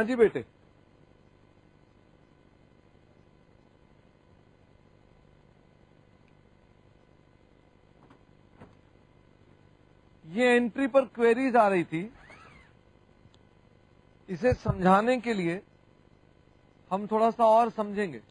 हाँ जी बेटे, ये एंट्री पर क्वेरीज आ रही थी, इसे समझाने के लिए हम थोड़ा सा और समझेंगे।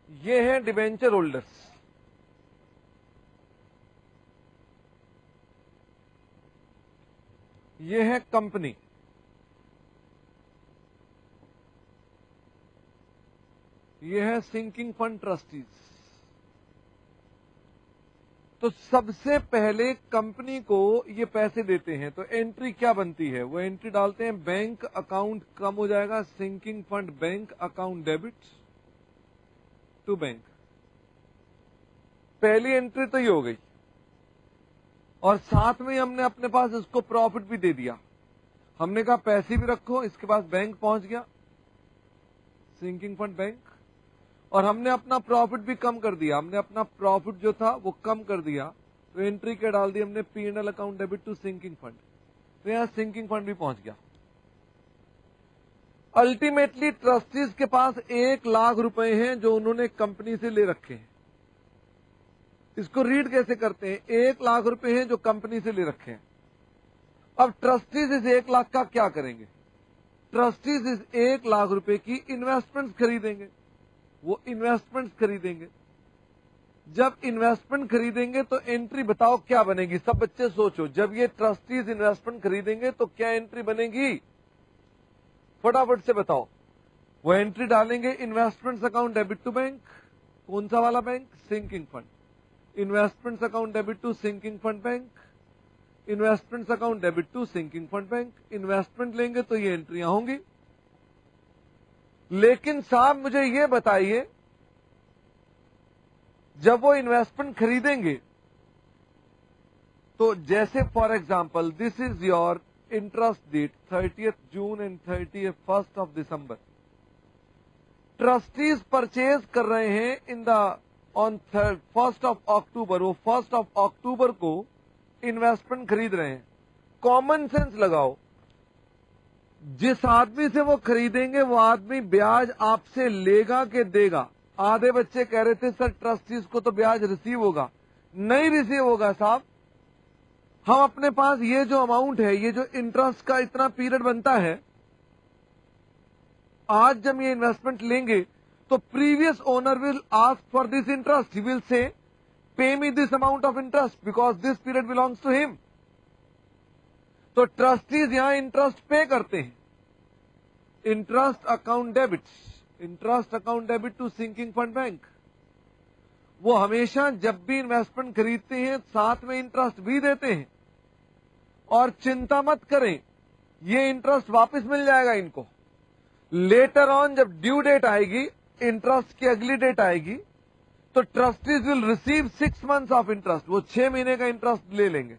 ये हैं डिबेंचर होल्डर्स। ये है कंपनी, ये है सिंकिंग फंड ट्रस्टीज। तो सबसे पहले कंपनी को ये पैसे देते हैं, तो एंट्री क्या बनती है? वो एंट्री डालते हैं, बैंक अकाउंट कम हो जाएगा, sinking fund bank account debit to bank. पहली एंट्री तो ये हो गई, और साथ में हमने अपने पास इसको प्रॉफिट भी दे दिया। हमने कहा पैसे भी रखो, इसके पास बैंक पहुंच गया, सिंकिंग फंड बैंक, और हमने अपना प्रॉफिट भी कम कर दिया। हमने अपना प्रॉफिट जो था वो कम कर दिया, तो एंट्री क्या डाल दी हमने? P&L account debit to sinking fund. तो यहां सिंकिंग फंड भी पहुंच गया। अल्टीमेटली ट्रस्टीज के पास 1 लाख रुपए हैं जो उन्होंने कंपनी से ले रखे हैं। इसको रीड कैसे करते हैं? 1 लाख रुपए हैं जो कंपनी से ले रखे हैं। अब ट्रस्टीज इस 1 लाख का क्या करेंगे? ट्रस्टीज इस 1 लाख रुपए की इन्वेस्टमेंट खरीदेंगे। वो इन्वेस्टमेंट खरीदेंगे। जब इन्वेस्टमेंट खरीदेंगे तो एंट्री बताओ क्या बनेगी? सब बच्चे सोचो, जब ये ट्रस्टीज इन्वेस्टमेंट खरीदेंगे तो क्या एंट्री बनेगी? फटाफट से बताओ। वो एंट्री डालेंगे, investments account debit to bank. कौन सा वाला bank? Sinking fund. Investments account debit to sinking fund bank, investments account debit to sinking fund bank. Investment लेंगे तो ये एंट्रियां होंगी। लेकिन साहब मुझे ये बताइए, जब वो इन्वेस्टमेंट खरीदेंगे तो जैसे for example this is your interest date 30th June and 31st of December. Trustees purchase कर रहे हैं in the on 1st of October. वो 1st ऑफ अक्टूबर को इन्वेस्टमेंट खरीद रहे हैं। कॉमन सेंस लगाओ, जिस आदमी से वो खरीदेंगे वो आदमी ब्याज आपसे लेगा कि देगा? आधे बच्चे कह रहे थे सर ट्रस्टीज को तो ब्याज रिसीव होगा। नहीं रिसीव होगा साहब। हम अपने पास ये जो अमाउंट है, ये जो इंटरेस्ट का इतना पीरियड बनता है, आज जब ये इन्वेस्टमेंट लेंगे तो previous owner will ask for this interest. He will say pay me this amount of interest because this period belongs to him. तो ट्रस्टीज यहां इंटरेस्ट पे करते हैं। Interest account debit, interest account debit to sinking fund bank. वो हमेशा जब भी investment खरीदते हैं साथ में इंटरेस्ट भी देते हैं। और चिंता मत करें, ये इंटरेस्ट वापस मिल जाएगा इनको। लेटर ऑन जब ड्यू डेट आएगी, इंटरेस्ट की अगली डेट आएगी, तो trustees will receive 6 months of interest. वो 6 महीने का इंटरेस्ट ले लेंगे।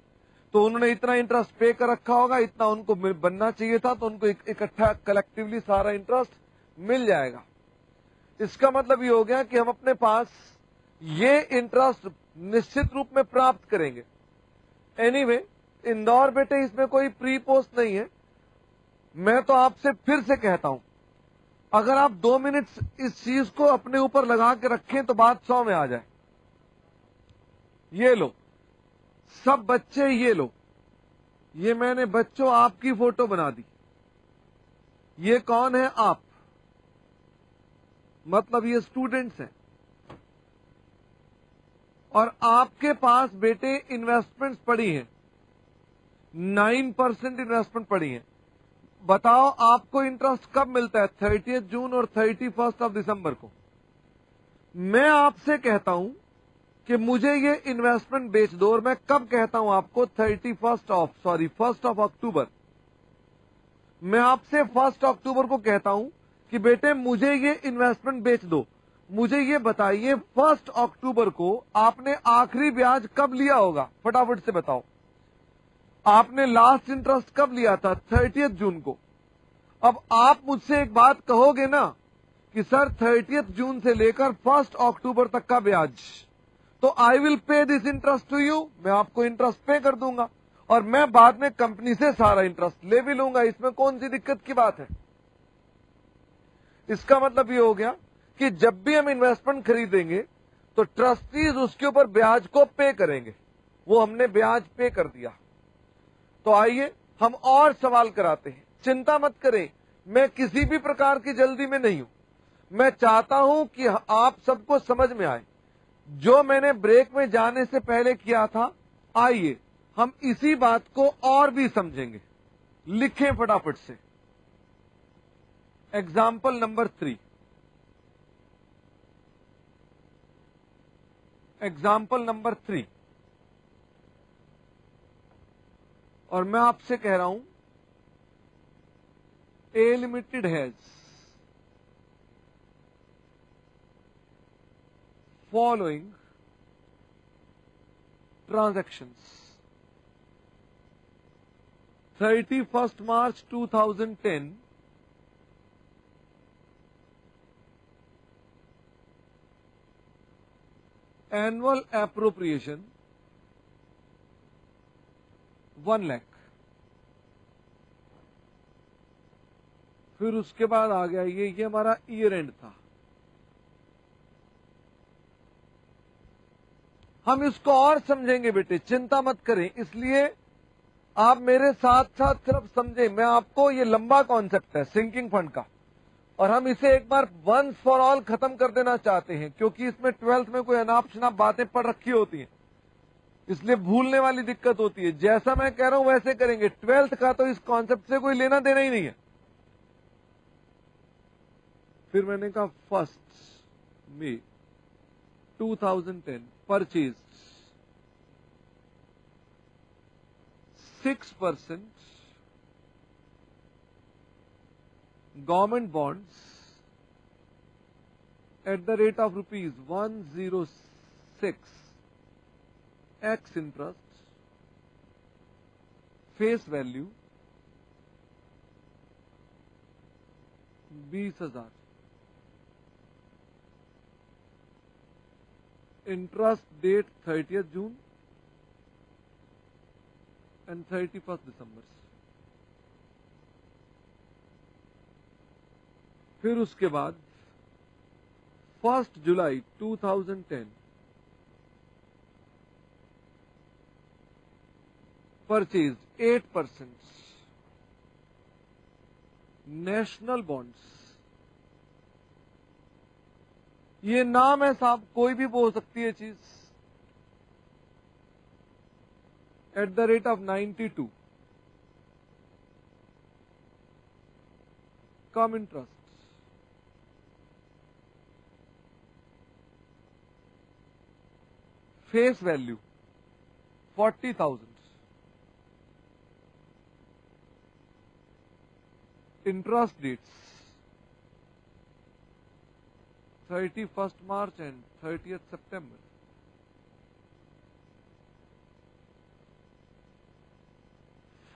तो उन्होंने इतना इंटरेस्ट पे कर रखा होगा, इतना उनको बनना चाहिए था, तो उनको इकट्ठा कलेक्टिवली सारा इंटरेस्ट मिल जाएगा। इसका मतलब ये हो गया कि हम अपने पास ये इंटरेस्ट निश्चित रूप में प्राप्त करेंगे। एनीवे, इंदौर बेटे इसमें कोई प्री पोस्ट नहीं है। मैं तो आपसे फिर से कहता हूं, अगर आप 2 मिनट इस चीज को अपने ऊपर लगा के रखें तो बात 100 में आ जाए। ये लो सब बच्चे, ये लो, ये मैंने बच्चों आपकी फोटो बना दी। ये कौन है? आप, मतलब ये स्टूडेंट्स हैं। और आपके पास बेटे इन्वेस्टमेंट्स पड़ी हैं, 9% इन्वेस्टमेंट पड़ी हैं। बताओ आपको इंटरेस्ट कब मिलता है? 30th जून और 31st ऑफ दिसंबर को। मैं आपसे कहता हूं कि मुझे ये इन्वेस्टमेंट बेच दो, और मैं कब कहता हूं आपको? 1st ऑफ अक्टूबर। मैं आपसे 1st अक्टूबर को कहता हूं कि बेटे मुझे ये इन्वेस्टमेंट बेच दो। मुझे ये बताइए 1 अक्टूबर को आपने आखिरी ब्याज कब लिया होगा? फटाफट से बताओ। आपने लास्ट इंटरेस्ट कब लिया था? 30 जून को। अब आप मुझसे एक बात कहोगे ना कि सर 30 जून से लेकर 1 अक्टूबर तक का ब्याज, तो I will pay this interest to you, मैं आपको इंटरेस्ट पे कर दूंगा और मैं बाद में कंपनी से सारा इंटरेस्ट ले भी लूंगा। इसमें कौन सी दिक्कत की बात है? इसका मतलब ये हो गया कि जब भी हम इन्वेस्टमेंट खरीदेंगे तो ट्रस्टीज उसके ऊपर ब्याज को पे करेंगे। वो हमने ब्याज पे कर दिया। तो आइए हम और सवाल कराते हैं। चिंता मत करें, मैं किसी भी प्रकार की जल्दी में नहीं हूं। मैं चाहता हूं कि आप सबको समझ में आए। जो मैंने ब्रेक में जाने से पहले किया था, आइए हम इसी बात को और भी समझेंगे। लिखें फटाफट से। Example number 3। Example number 3। और मैं आपसे कह रहा हूं, A limited has following transactions. 31st March 2010, annual appropriation 1 lakh. फिर उसके बाद आ गया ये हमारा ईयर एंड था। हम इसको और समझेंगे बेटे, चिंता मत करें। इसलिए आप मेरे साथ साथ सिर्फ समझें। मैं आपको ये लंबा कॉन्सेप्ट है सिंकिंग फंड का, और हम इसे एक बार वंस फॉर ऑल खत्म कर देना चाहते हैं, क्योंकि इसमें 12th में कोई अनाप शनाप बातें पढ़ रखी होती हैं, इसलिए भूलने वाली दिक्कत होती है। जैसा मैं कह रहा हूं वैसे करेंगे। 12th का तो इस कॉन्सेप्ट से कोई लेना देना ही नहीं है। फिर मैंने कहा 1 मई 2010 purchase 6% government bonds at the rate of rupees 106 x interest, face value 20,000, interest date 30th June and 31st December। फिर उसके बाद 1st July 2010 purchased 8% national bonds. ये नाम है साहब, कोई भी बोल सकती है चीज। At the rate of 92 cum interest. Face value 40,000। Interest dates 31st March and 30th September।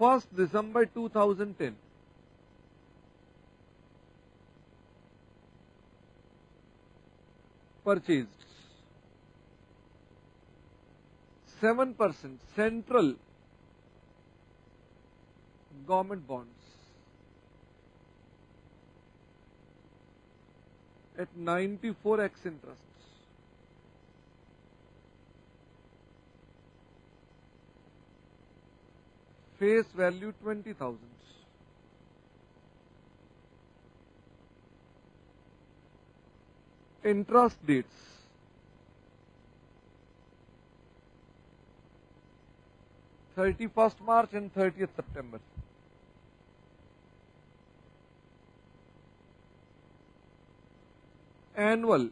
First December 2010 purchased 7% central government bonds at 94x interest। face value 20,000। interest dates 31st March and 30th September। annual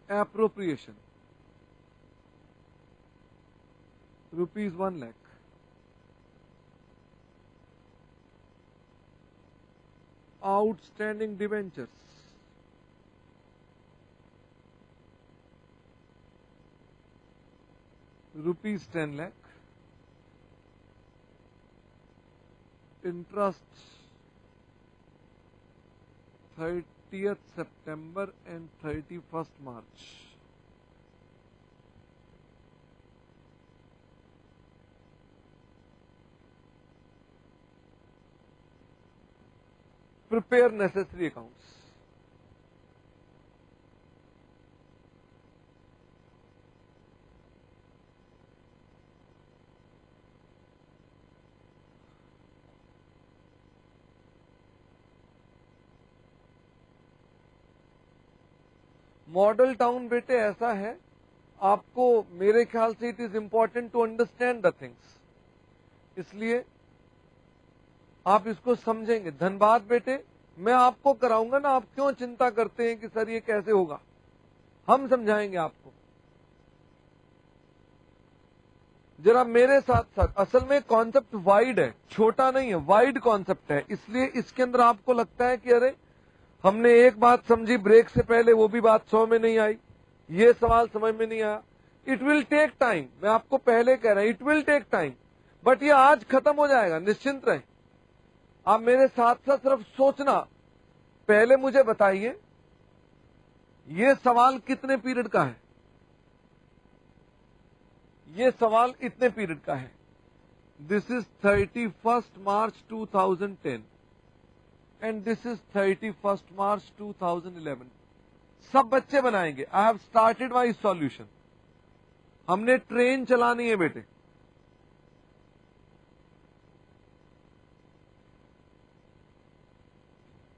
appropriation rupees 1 lakh। Outstanding debentures, ₹10 lakh, interest 30th September and 31st March. Prepare necessary accounts. Model Town बेटे ऐसा है, आपको मेरे ख्याल से it is important to understand the things, इसलिए आप इसको समझेंगे। धनबाद बेटे मैं आपको कराऊंगा ना, आप क्यों चिंता करते हैं कि सर ये कैसे होगा, हम समझाएंगे आपको। जरा मेरे साथ साथ, असल में कॉन्सेप्ट वाइड है, छोटा नहीं है, वाइड कॉन्सेप्ट है, इसलिए इसके अंदर आपको लगता है कि अरे हमने एक बात समझी ब्रेक से पहले, वो भी बात 100 में नहीं आई, ये सवाल समझ में नहीं आया। इट विल टेक टाइम, मैं आपको पहले कह रहा हूं it will take time, but ये आज खत्म हो जाएगा, निश्चिंत रहें। आप मेरे साथ साथ सिर्फ सोचना, पहले मुझे बताइए ये सवाल कितने पीरियड का है, ये सवाल इतने पीरियड का है। This is 31st March 2010 and this is 31st March 2011। सब बच्चे बनाएंगे। I have started my solution. हमने ट्रेन चलानी है बेटे।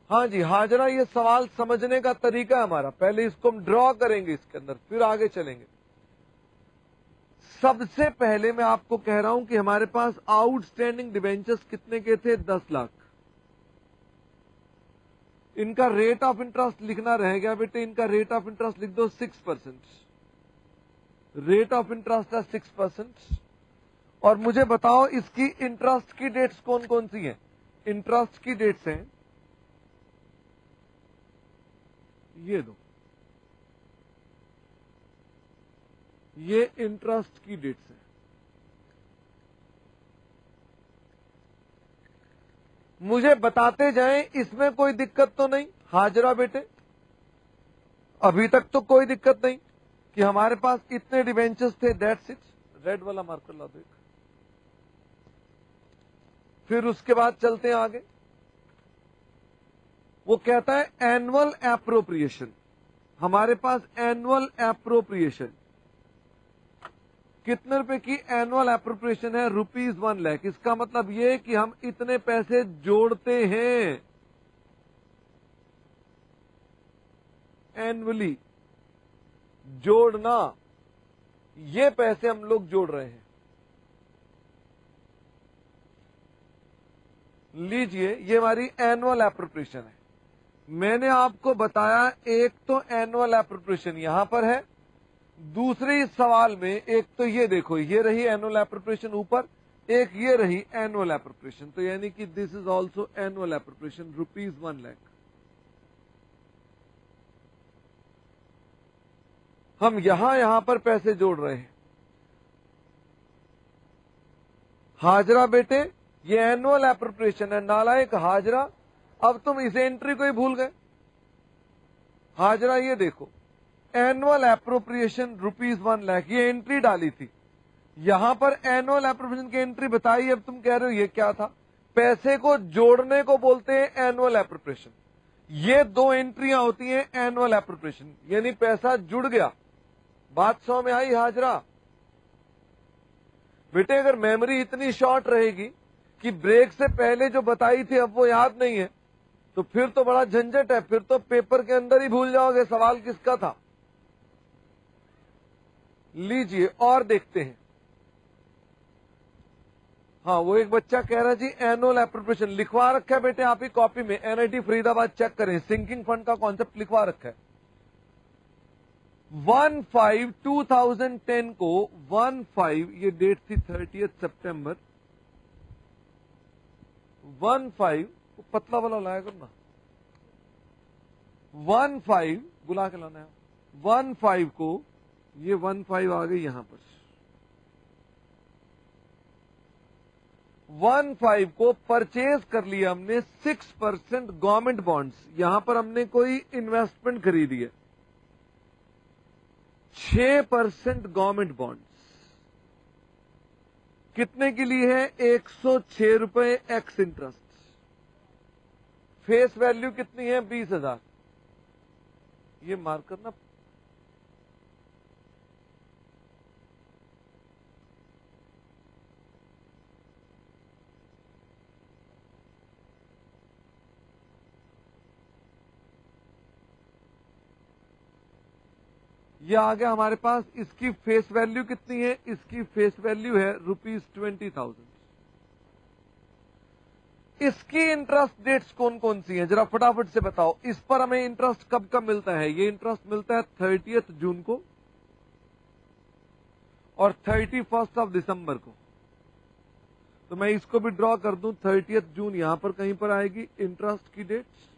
हाँ जी हाजरा, ये सवाल समझने का तरीका है हमारा, पहले इसको हम ड्रॉ करेंगे इसके अंदर, फिर आगे चलेंगे। सबसे पहले मैं आपको कह रहा हूं कि हमारे पास आउटस्टैंडिंग डिवेंचर्स कितने के थे, 10 लाख। इनका रेट ऑफ इंटरेस्ट लिखना रह गया बेटे, इनका रेट ऑफ इंटरेस्ट लिख दो 6%। रेट ऑफ इंटरेस्ट है 6%। और मुझे बताओ इसकी इंटरेस्ट की डेट्स कौन कौन सी हैं। इंटरेस्ट की डेट्स हैं ये दो, ये इंटरेस्ट की डेट्स है। मुझे बताते जाएं, इसमें कोई दिक्कत तो नहीं हाजरा बेटे, अभी तक तो कोई दिक्कत नहीं कि हमारे पास इतने डिवेंचर्स थे, दैट्स इट। रेड वाला मार्कर ला दो एक। फिर उसके बाद चलते हैं आगे। वो कहता है एनुअल एप्रोप्रिएशन। हमारे पास एनुअल एप्रोप्रिएशन कितने रुपए की एनुअल एप्रोप्रिएशन है, ₹1 लाख। इसका मतलब ये कि हम इतने पैसे जोड़ते हैं एनुअली, जोड़ना, ये पैसे हम लोग जोड़ रहे हैं। लीजिए ये हमारी एनुअल एप्रोप्रिएशन है। मैंने आपको बताया एक तो एनुअल एप्रोप्रिएशन यहां पर है, दूसरे सवाल में एक तो ये देखो, ये रही एनुअल एप्रोप्रिएशन ऊपर, एक ये रही एनुअल एप्रोप्रिएशन, तो यानी कि this is also annual appropriation ₹1 lakh. हम यहां पर पैसे जोड़ रहे हैं। हाजरा बेटे ये एनुअल एप्रोप्रिएशन है, नालायक हाजरा, अब तुम इस एंट्री को ही भूल गए। हाजरा ये देखो, एनुअल एप्रोप्रिएशन ₹1 लाख, ये एंट्री डाली थी, यहां पर एनुअल एप्रोप्रिएशन की एंट्री बताई, अब तुम कह रहे हो ये क्या था। पैसे को जोड़ने को बोलते हैं एनुअल एप्रोप्रिएशन। ये दो एंट्रियां होती हैं एनुअल एप्रोप्रिएशन, यानी पैसा जुड़ गया। बात 100 में आई हाजरा। बेटे अगर मेमोरी इतनी शॉर्ट रहेगी कि ब्रेक से पहले जो बताई थी अब वो याद नहीं है, तो फिर तो बड़ा झंझट है, फिर तो पेपर के अंदर ही भूल जाओगे सवाल किसका था। लीजिए और देखते हैं। हाँ वो एक बच्चा कह रहा है जी एनुअल एप्रोप्रिएशन लिखवा रखा है बेटे, आप ही कॉपी में एनआईटी फरीदाबाद चेक करें, सिंकिंग फंड का कॉन्सेप्ट लिखवा रखा है। 1/5/2010 को 1/5 ये डेट थी 30th सितंबर, 1/5 पतला वाला लाया करो ना, 15 बुला के लाना है, 15 को, ये 15 आ गई यहां पर, 15 को परचेज कर लिया हमने 6% गवर्नमेंट बॉन्ड्स। यहां पर हमने कोई इन्वेस्टमेंट खरीदी है, 6% गवर्नमेंट बॉन्ड्स। कितने के लिए है? 106 रुपए एक्स इंटरेस्ट। फेस वैल्यू कितनी है? 20,000। ये मार्क करना, ये आ गया हमारे पास। इसकी फेस वैल्यू कितनी है? इसकी फेस वैल्यू है ₹20,000। इसकी इंटरेस्ट डेट्स कौन कौन सी हैं? जरा फटाफट से बताओ। इस पर हमें इंटरेस्ट कब कब मिलता है? ये इंटरेस्ट मिलता है 30 जून को और 31 ऑफ दिसंबर को। तो मैं इसको भी ड्रॉ कर दूं, 30 जून यहां पर कहीं पर आएगी इंटरेस्ट की डेट्स,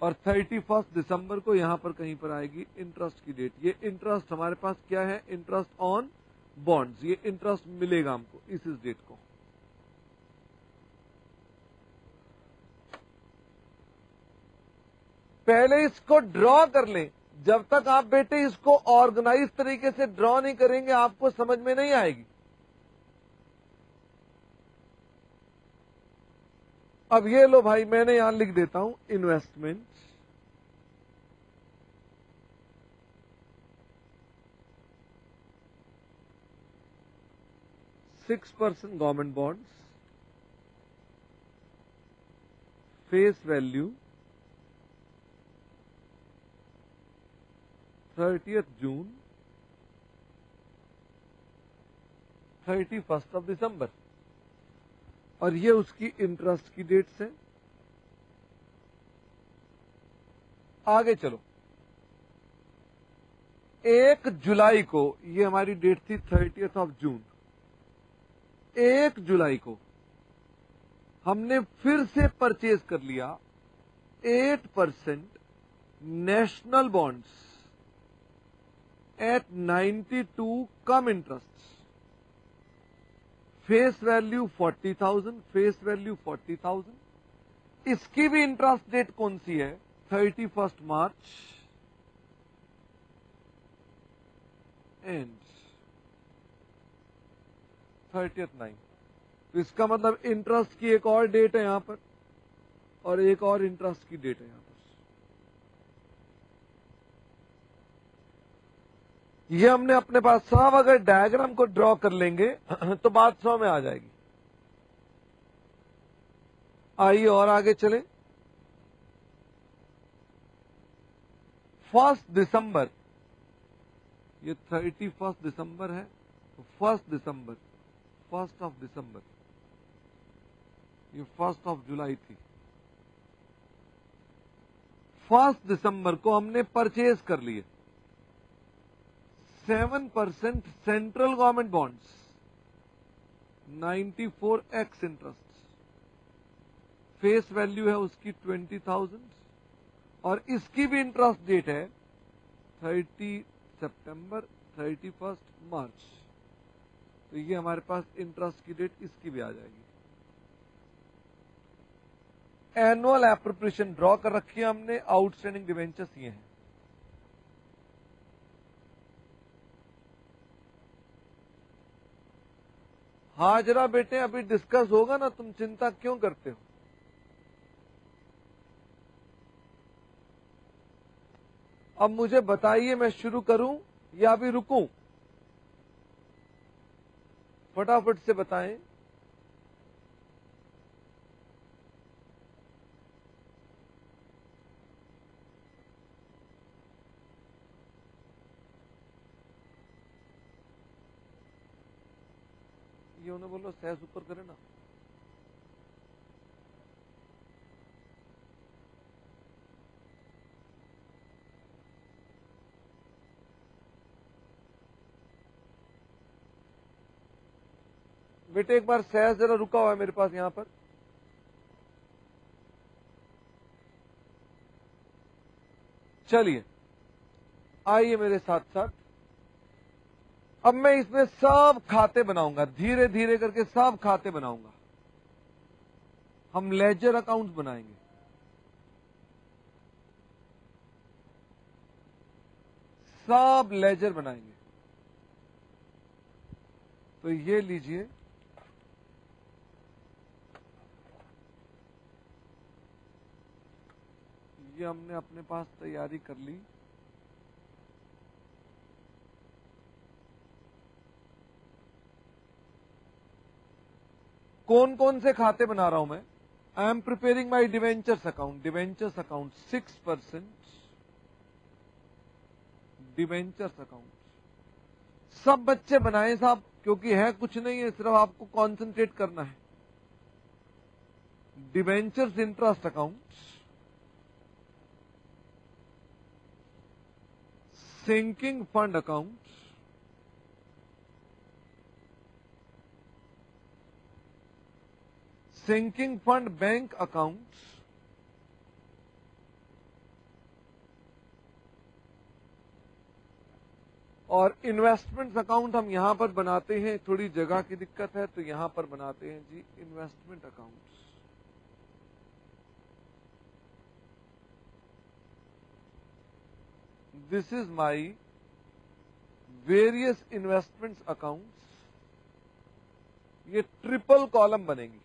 और 31 दिसंबर को यहां पर कहीं पर आएगी इंटरेस्ट की डेट। ये इंटरेस्ट हमारे पास क्या है? Interest on bonds. ये इंटरेस्ट मिलेगा हमको इस डेट को। पहले इसको ड्रॉ कर लें। जब तक आप बेटे इसको ऑर्गेनाइज तरीके से ड्रॉ नहीं करेंगे, आपको समझ में नहीं आएगी। अब ये लो भाई, मैंने यहां लिख देता हूं investment, 6% government bonds, face value 30 June, 31 of December, और ये उसकी इंटरेस्ट की डेट्स है। आगे चलो, 1 जुलाई को, ये हमारी डेट थी 30 ऑफ जून, 1 जुलाई को हमने फिर से परचेज कर लिया 8% national bonds eight 92 cum interest. Face value 40,000, face value 40,000। इसकी भी इंटरेस्ट डेट कौन सी है? 31 मार्च एंड 30/9। तो इसका मतलब इंटरेस्ट की एक और डेट है यहां पर, और एक और इंटरेस्ट की डेट है यहां पर। ये हमने अपने पास, साहब अगर डायग्राम को ड्रॉ कर लेंगे तो बात 100 में आ जाएगी। आइए और आगे चलें। 1 दिसंबर, ये 31 दिसंबर है, तो 1 दिसंबर, 1 ऑफ दिसंबर, ये 1 ऑफ जुलाई थी। 1 दिसंबर को हमने परचेज कर लिए 7% central government bonds, 94x interest. Face value है उसकी 20,000, और इसकी भी इंटरेस्ट डेट है 30 सितंबर, 31 मार्च। तो ये हमारे पास इंटरेस्ट की डेट इसकी भी आ जाएगी। एनुअल एप्रोप्रिएशन ड्रॉ कर रखी है हमने। आउटस्टैंडिंग डिवेंचर्स ये हैं। हाँ जरा बेटे, अभी डिस्कस होगा ना, तुम चिंता क्यों करते हो? अब मुझे बताइए, मैं शुरू करूं या अभी रुकूं? फटाफट से बताएं। ये उन्हें बोलो सहज ऊपर करे ना। बेटे एक बार सहज जरा रुका हुआ है मेरे पास यहां पर। चलिए आइए मेरे साथ साथ, अब मैं इसमें सब खाते बनाऊंगा, धीरे धीरे करके सब खाते बनाऊंगा। हम लेजर अकाउंट्स बनाएंगे। सब लेजर बनाएंगे। तो ये लीजिए, ये हमने अपने पास तैयारी कर ली। कौन कौन से खाते बना रहा हूं मैं? I am preparing my debentures account. Debentures account 6%, debentures account सब बच्चे बनाए साहब, क्योंकि है कुछ नहीं है, सिर्फ आपको कॉन्सेंट्रेट करना है। Debentures interest account, sinking fund account, sinking fund bank account, और इन्वेस्टमेंट अकाउंट हम यहां पर बनाते हैं। थोड़ी जगह की दिक्कत है तो यहां पर बनाते हैं जी investment account. This is my various investments accounts. ये ट्रिपल कॉलम बनेगी,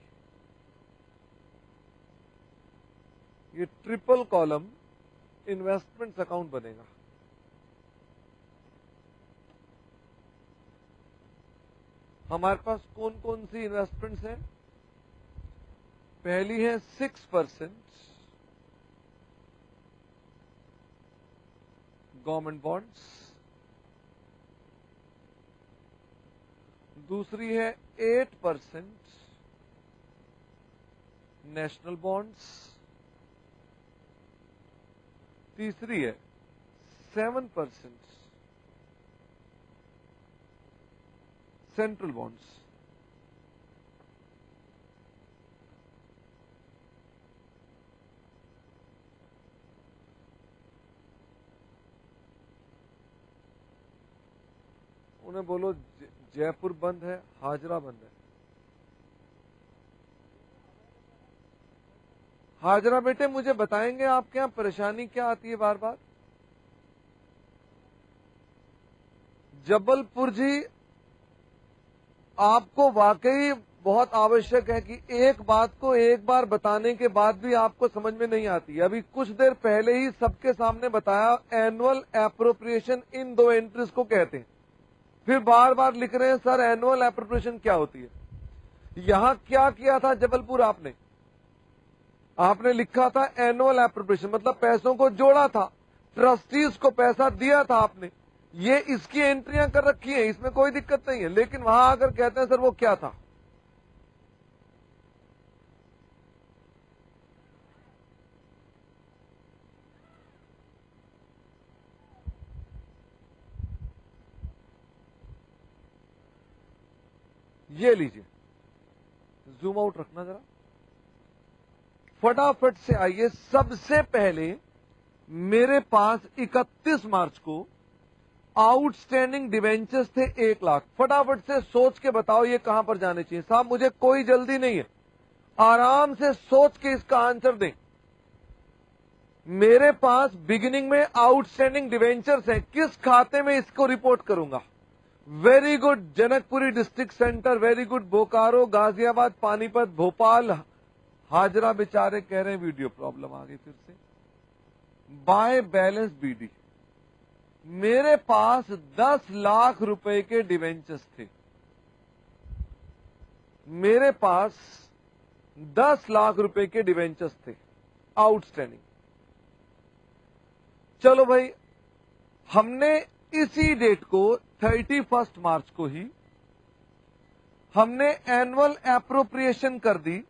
ये ट्रिपल कॉलम इन्वेस्टमेंट्स अकाउंट बनेगा। हमारे पास कौन कौन सी इन्वेस्टमेंट्स हैं? पहली है 6% गवर्नमेंट बॉन्ड्स, दूसरी है 8% नेशनल बॉन्ड्स, तीसरी है 7% सेंट्रल बॉन्ड्स। उन्हें बोलो जयपुर बंद है, हाजरा बंद है। हाजरा बेटे मुझे बताएंगे आपके यहां परेशानी क्या आती है बार बार? जबलपुर जी, आपको वाकई बहुत आवश्यक है कि एक बात को एक बार बताने के बाद भी आपको समझ में नहीं आती। अभी कुछ देर पहले ही सबके सामने बताया, एनुअल एप्रोप्रिएशन इन 2 एंट्रीज को कहते हैं। फिर बार बार लिख रहे हैं सर एनुअल एप्रोप्रिएशन क्या होती है। यहां क्या किया था जबलपुर आपने? आपने लिखा था एनुअल एप्रोप्रिएशन, मतलब पैसों को जोड़ा था, ट्रस्टीज को पैसा दिया था आपने। ये इसकी एंट्रियां कर रखी है, इसमें कोई दिक्कत नहीं है। लेकिन वहां आकर कहते हैं सर वो क्या था? ये लीजिए, जूम आउट रखना जरा, फटाफट से आइए। सबसे पहले मेरे पास 31 मार्च को आउटस्टैंडिंग डिवेंचर्स थे 1 लाख। फटाफट से सोच के बताओ ये कहां पर जाने चाहिए? साहब मुझे कोई जल्दी नहीं है, आराम से सोच के इसका आंसर दें। मेरे पास बिगिनिंग में आउटस्टैंडिंग डिवेंचर्स हैं, किस खाते में इसको रिपोर्ट करूंगा? Very good Janakpuri district centre, very good Bokaro, Ghaziabad, Panipat, Bhopal. Hazra बेचारे कह रहे हैं वीडियो प्रॉब्लम आ गई फिर से। बाय बैलेंस बीडी मेरे पास 10 लाख रुपए के डिवेंचर्स थे। मेरे पास 10 लाख रुपए के डिवेंचर्स थे आउटस्टैंडिंग। चलो भाई, हमने इसी डेट को 31 मार्च को ही हमने एनुअल एप्रोप्रिएशन कर दी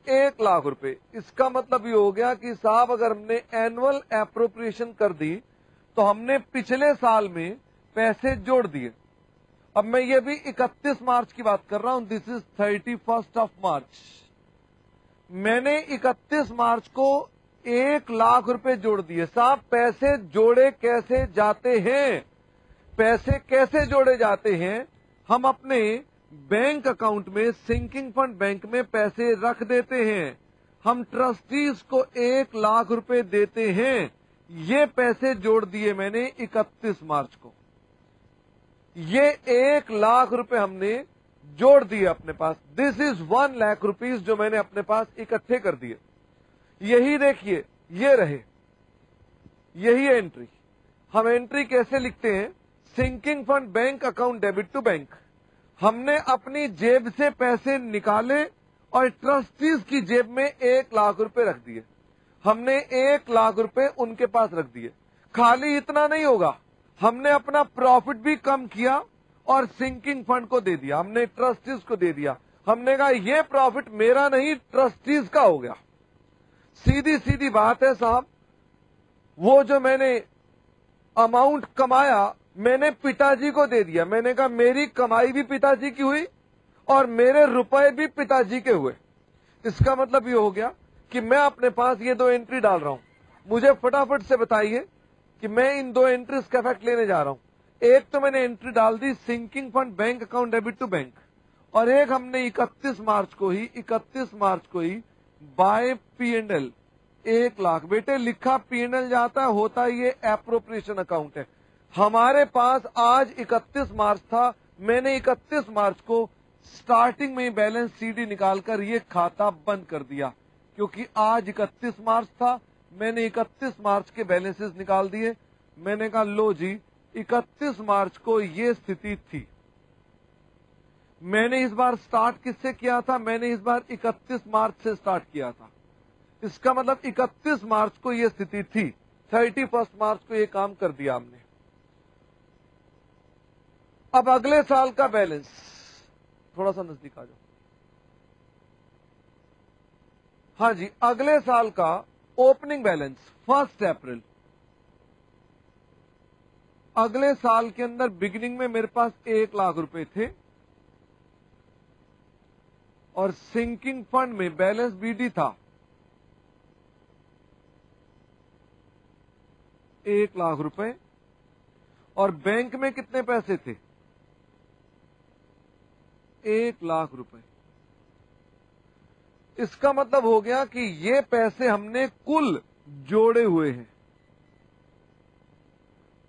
1 लाख रुपए। इसका मतलब ये हो गया कि साहब अगर हमने एनुअल एप्रोप्रिएशन कर दी तो हमने पिछले साल में पैसे जोड़ दिए। अब मैं ये भी 31 मार्च की बात कर रहा हूं, दिस इज 31 मार्च। मैंने 31 मार्च को 1 लाख रुपए जोड़ दिए। साहब पैसे जोड़े कैसे जाते हैं? पैसे कैसे जोड़े जाते हैं? हम अपने बैंक अकाउंट में, सिंकिंग फंड बैंक में पैसे रख देते हैं। हम ट्रस्टीज को 1 लाख रुपए देते हैं। ये पैसे जोड़ दिए मैंने 31 मार्च को। ये 1 लाख रुपए हमने जोड़ दिए अपने पास। दिस इज 1 लाख रुपीज जो मैंने अपने पास इकट्ठे कर दिए। यही देखिए, ये रहे, यही है एंट्री। हम एंट्री कैसे लिखते हैं? Sinking fund bank account debit to bank. हमने अपनी जेब से पैसे निकाले और ट्रस्टीज की जेब में 1 लाख रुपए रख दिए। हमने 1 लाख रुपए उनके पास रख दिए। खाली इतना नहीं होगा, हमने अपना प्रॉफिट भी कम किया और सिंकिंग फंड को दे दिया, हमने ट्रस्टीज को दे दिया। हमने कहा ये प्रॉफिट मेरा नहीं, ट्रस्टीज का हो गया। सीधी सीधी बात है साहब, वो जो मैंने अमाउंट कमाया मैंने पिताजी को दे दिया। मैंने कहा मेरी कमाई भी पिताजी की हुई और मेरे रुपए भी पिताजी के हुए। इसका मतलब ये हो गया कि मैं अपने पास ये 2 एंट्री डाल रहा हूं। मुझे फटाफट से बताइए कि मैं इन 2 एंट्रीज का इफेक्ट लेने जा रहा हूं। एक तो मैंने एंट्री डाल दी sinking fund bank account debit to bank, और एक हमने 31 मार्च को ही बाय P&L 1 लाख। बेटे लिखा P&L जाता है, होता ये एप्रोप्रिएशन अकाउंट है। हमारे पास आज 31 मार्च था, मैंने 31 मार्च को स्टार्टिंग में बैलेंस CD निकालकर ये खाता बंद कर दिया, क्योंकि आज 31 मार्च था। मैंने 31 मार्च के बैलेंसेस निकाल दिए। मैंने कहा लो जी, 31 मार्च को ये स्थिति थी। मैंने इस बार स्टार्ट किससे किया था? मैंने इस बार 31 मार्च से स्टार्ट किया था। इसका मतलब 31 मार्च को ये स्थिति थी, 31 मार्च को ये काम कर दिया हमने। अब अगले साल का बैलेंस, थोड़ा सा नजदीक आ जाओ। हाँ जी, अगले साल का ओपनिंग बैलेंस 1 अप्रैल। अगले साल के अंदर बिगिनिंग में मेरे पास 1 लाख रुपए थे और सिंकिंग फंड में बैलेंस BD था 1 लाख रुपए, और बैंक में कितने पैसे थे? 1 लाख रुपए। इसका मतलब हो गया कि ये पैसे हमने कुल जोड़े हुए हैं,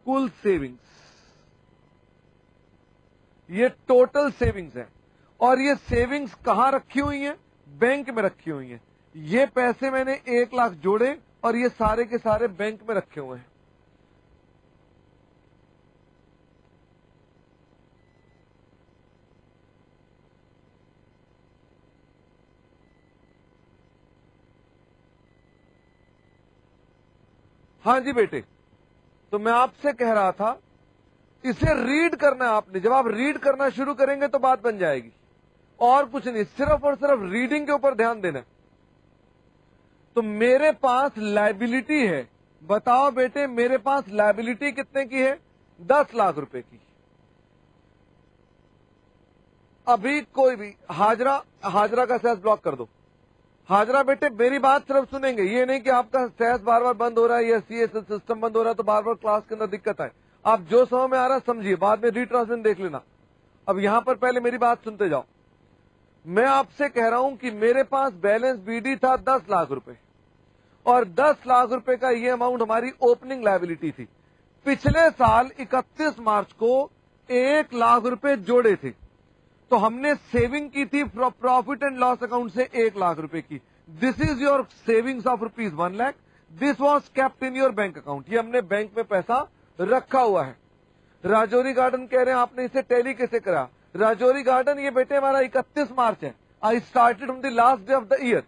कुल सेविंग्स। ये टोटल सेविंग्स है, और ये सेविंग्स कहां रखी हुई हैं? बैंक में रखी हुई हैं। ये पैसे मैंने 1 लाख जोड़े और ये सारे के सारे बैंक में रखे हुए हैं। हाँ जी बेटे, तो मैं आपसे कह रहा था इसे रीड करना है आपने। जब आप रीड करना शुरू करेंगे तो बात बन जाएगी, और कुछ नहीं, सिर्फ और सिर्फ रीडिंग के ऊपर ध्यान देना। तो मेरे पास लायबिलिटी है, बताओ बेटे मेरे पास लायबिलिटी कितने की है? 10 लाख रुपए की। अभी कोई भी हाजरा का सेस ब्लॉक कर दो। हाजरा बेटे मेरी बात सिर्फ सुनेंगे, ये नहीं कि आपका सेस बार बार बंद हो रहा है या CSS सिस्टम बंद हो रहा है तो बार बार क्लास के अंदर दिक्कत आए। आप जो समझ में आ रहा है समझिए, बाद में रीट्रांसलेशन देख लेना। अब यहां पर पहले मेरी बात सुनते जाओ। मैं आपसे कह रहा हूं कि मेरे पास बैलेंस BD था 10 लाख रुपए, और 10 लाख रुपए का ये अमाउंट हमारी ओपनिंग लायबिलिटी थी। पिछले साल 31 मार्च को 1 लाख रुपए जोड़े थे, तो हमने सेविंग की थी प्रॉफिट एंड लॉस अकाउंट से 1 लाख रुपए की। This is your savings of ₹1 lakh. This was kept in your bank account. ये हमने बैंक में पैसा रखा हुआ है। राजौरी गार्डन कह रहे हैं आपने इसे टैली कैसे करा? राजौरी गार्डन ये बेटे हमारा 31 मार्च है। I started on the last day of the year.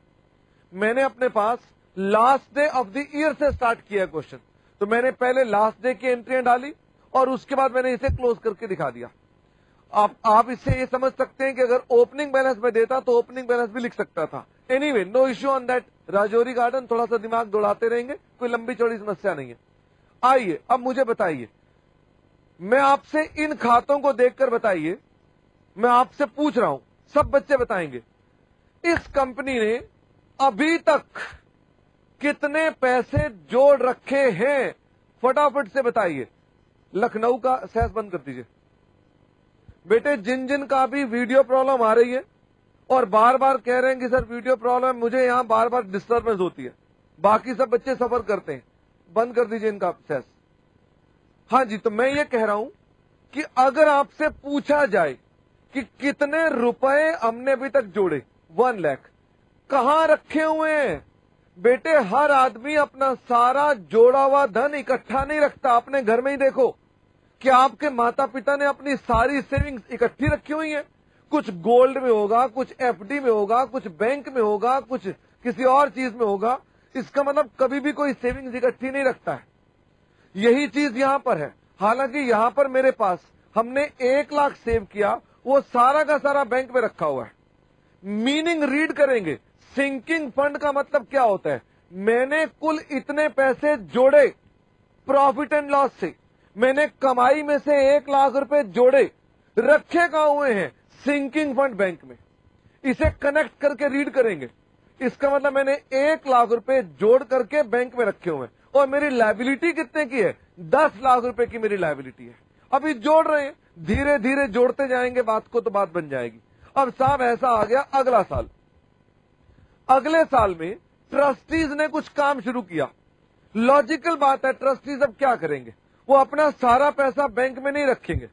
मैंने अपने पास last day of the year से स्टार्ट किया क्वेश्चन, तो मैंने पहले लास्ट डे की एंट्रियां डाली और उसके बाद मैंने इसे क्लोज करके दिखा दिया। आप इससे ये समझ सकते हैं कि अगर ओपनिंग बैलेंस में देता तो ओपनिंग बैलेंस भी लिख सकता था। Anyway, no issue on that. Rajouri Garden थोड़ा सा दिमाग दौड़ाते रहेंगे, कोई लंबी चौड़ी समस्या नहीं है। आइए अब मुझे बताइए, मैं आपसे इन खातों को देखकर बताइए, मैं आपसे पूछ रहा हूं, सब बच्चे बताएंगे, इस कंपनी ने अभी तक कितने पैसे जोड़ रखे हैं, फटाफट से बताइए। लखनऊ का सेस बंद कर दीजिए बेटे। जिन जिन का भी वीडियो प्रॉब्लम आ रही है और बार बार कह रहे हैं कि सर वीडियो प्रॉब्लम, मुझे यहां बार बार डिस्टर्बेंस होती है, बाकी सब बच्चे सफर करते हैं, बंद कर दीजिए इनका सेस। हाँ जी, तो मैं ये कह रहा हूं कि अगर आपसे पूछा जाए कि कितने रुपए हमने अभी तक जोड़े, 1 लाख, कहां रखे हुए हैं बेटे? हर आदमी अपना सारा जोड़ा हुआ धन इकट्ठा नहीं रखता। अपने घर में ही देखो कि आपके माता पिता ने अपनी सारी सेविंग्स इकट्ठी रखी हुई है। कुछ गोल्ड में होगा, कुछ एफडी में होगा, कुछ बैंक में होगा, कुछ किसी और चीज में होगा। इसका मतलब कभी भी कोई सेविंग्स इकट्ठी नहीं रखता है। यही चीज यहां पर है। हालांकि यहां पर मेरे पास हमने 1 लाख सेव किया, वो सारा का सारा बैंक में रखा हुआ है। मीनिंग रीड करेंगे। सिंकिंग फंड का मतलब क्या होता है? मैंने कुल इतने पैसे जोड़े प्रॉफिट एंड लॉस से, मैंने कमाई में से 1 लाख रुपए जोड़े, रखे कहां हुए हैं? सिंकिंग फंड बैंक में। इसे कनेक्ट करके रीड करेंगे। इसका मतलब मैंने 1 लाख रुपए जोड़ करके बैंक में रखे हुए हैं। और मेरी लायबिलिटी कितने की है? 10 लाख रुपए की मेरी लायबिलिटी है। अभी जोड़ रहे हैं, धीरे धीरे जोड़ते जाएंगे बात को, तो बात बन जाएगी। अब साहब ऐसा आ गया अगला साल। अगले साल में ट्रस्टीज ने कुछ काम शुरू किया। लॉजिकल बात है, ट्रस्टीज अब क्या करेंगे? वो अपना सारा पैसा बैंक में नहीं रखेंगे,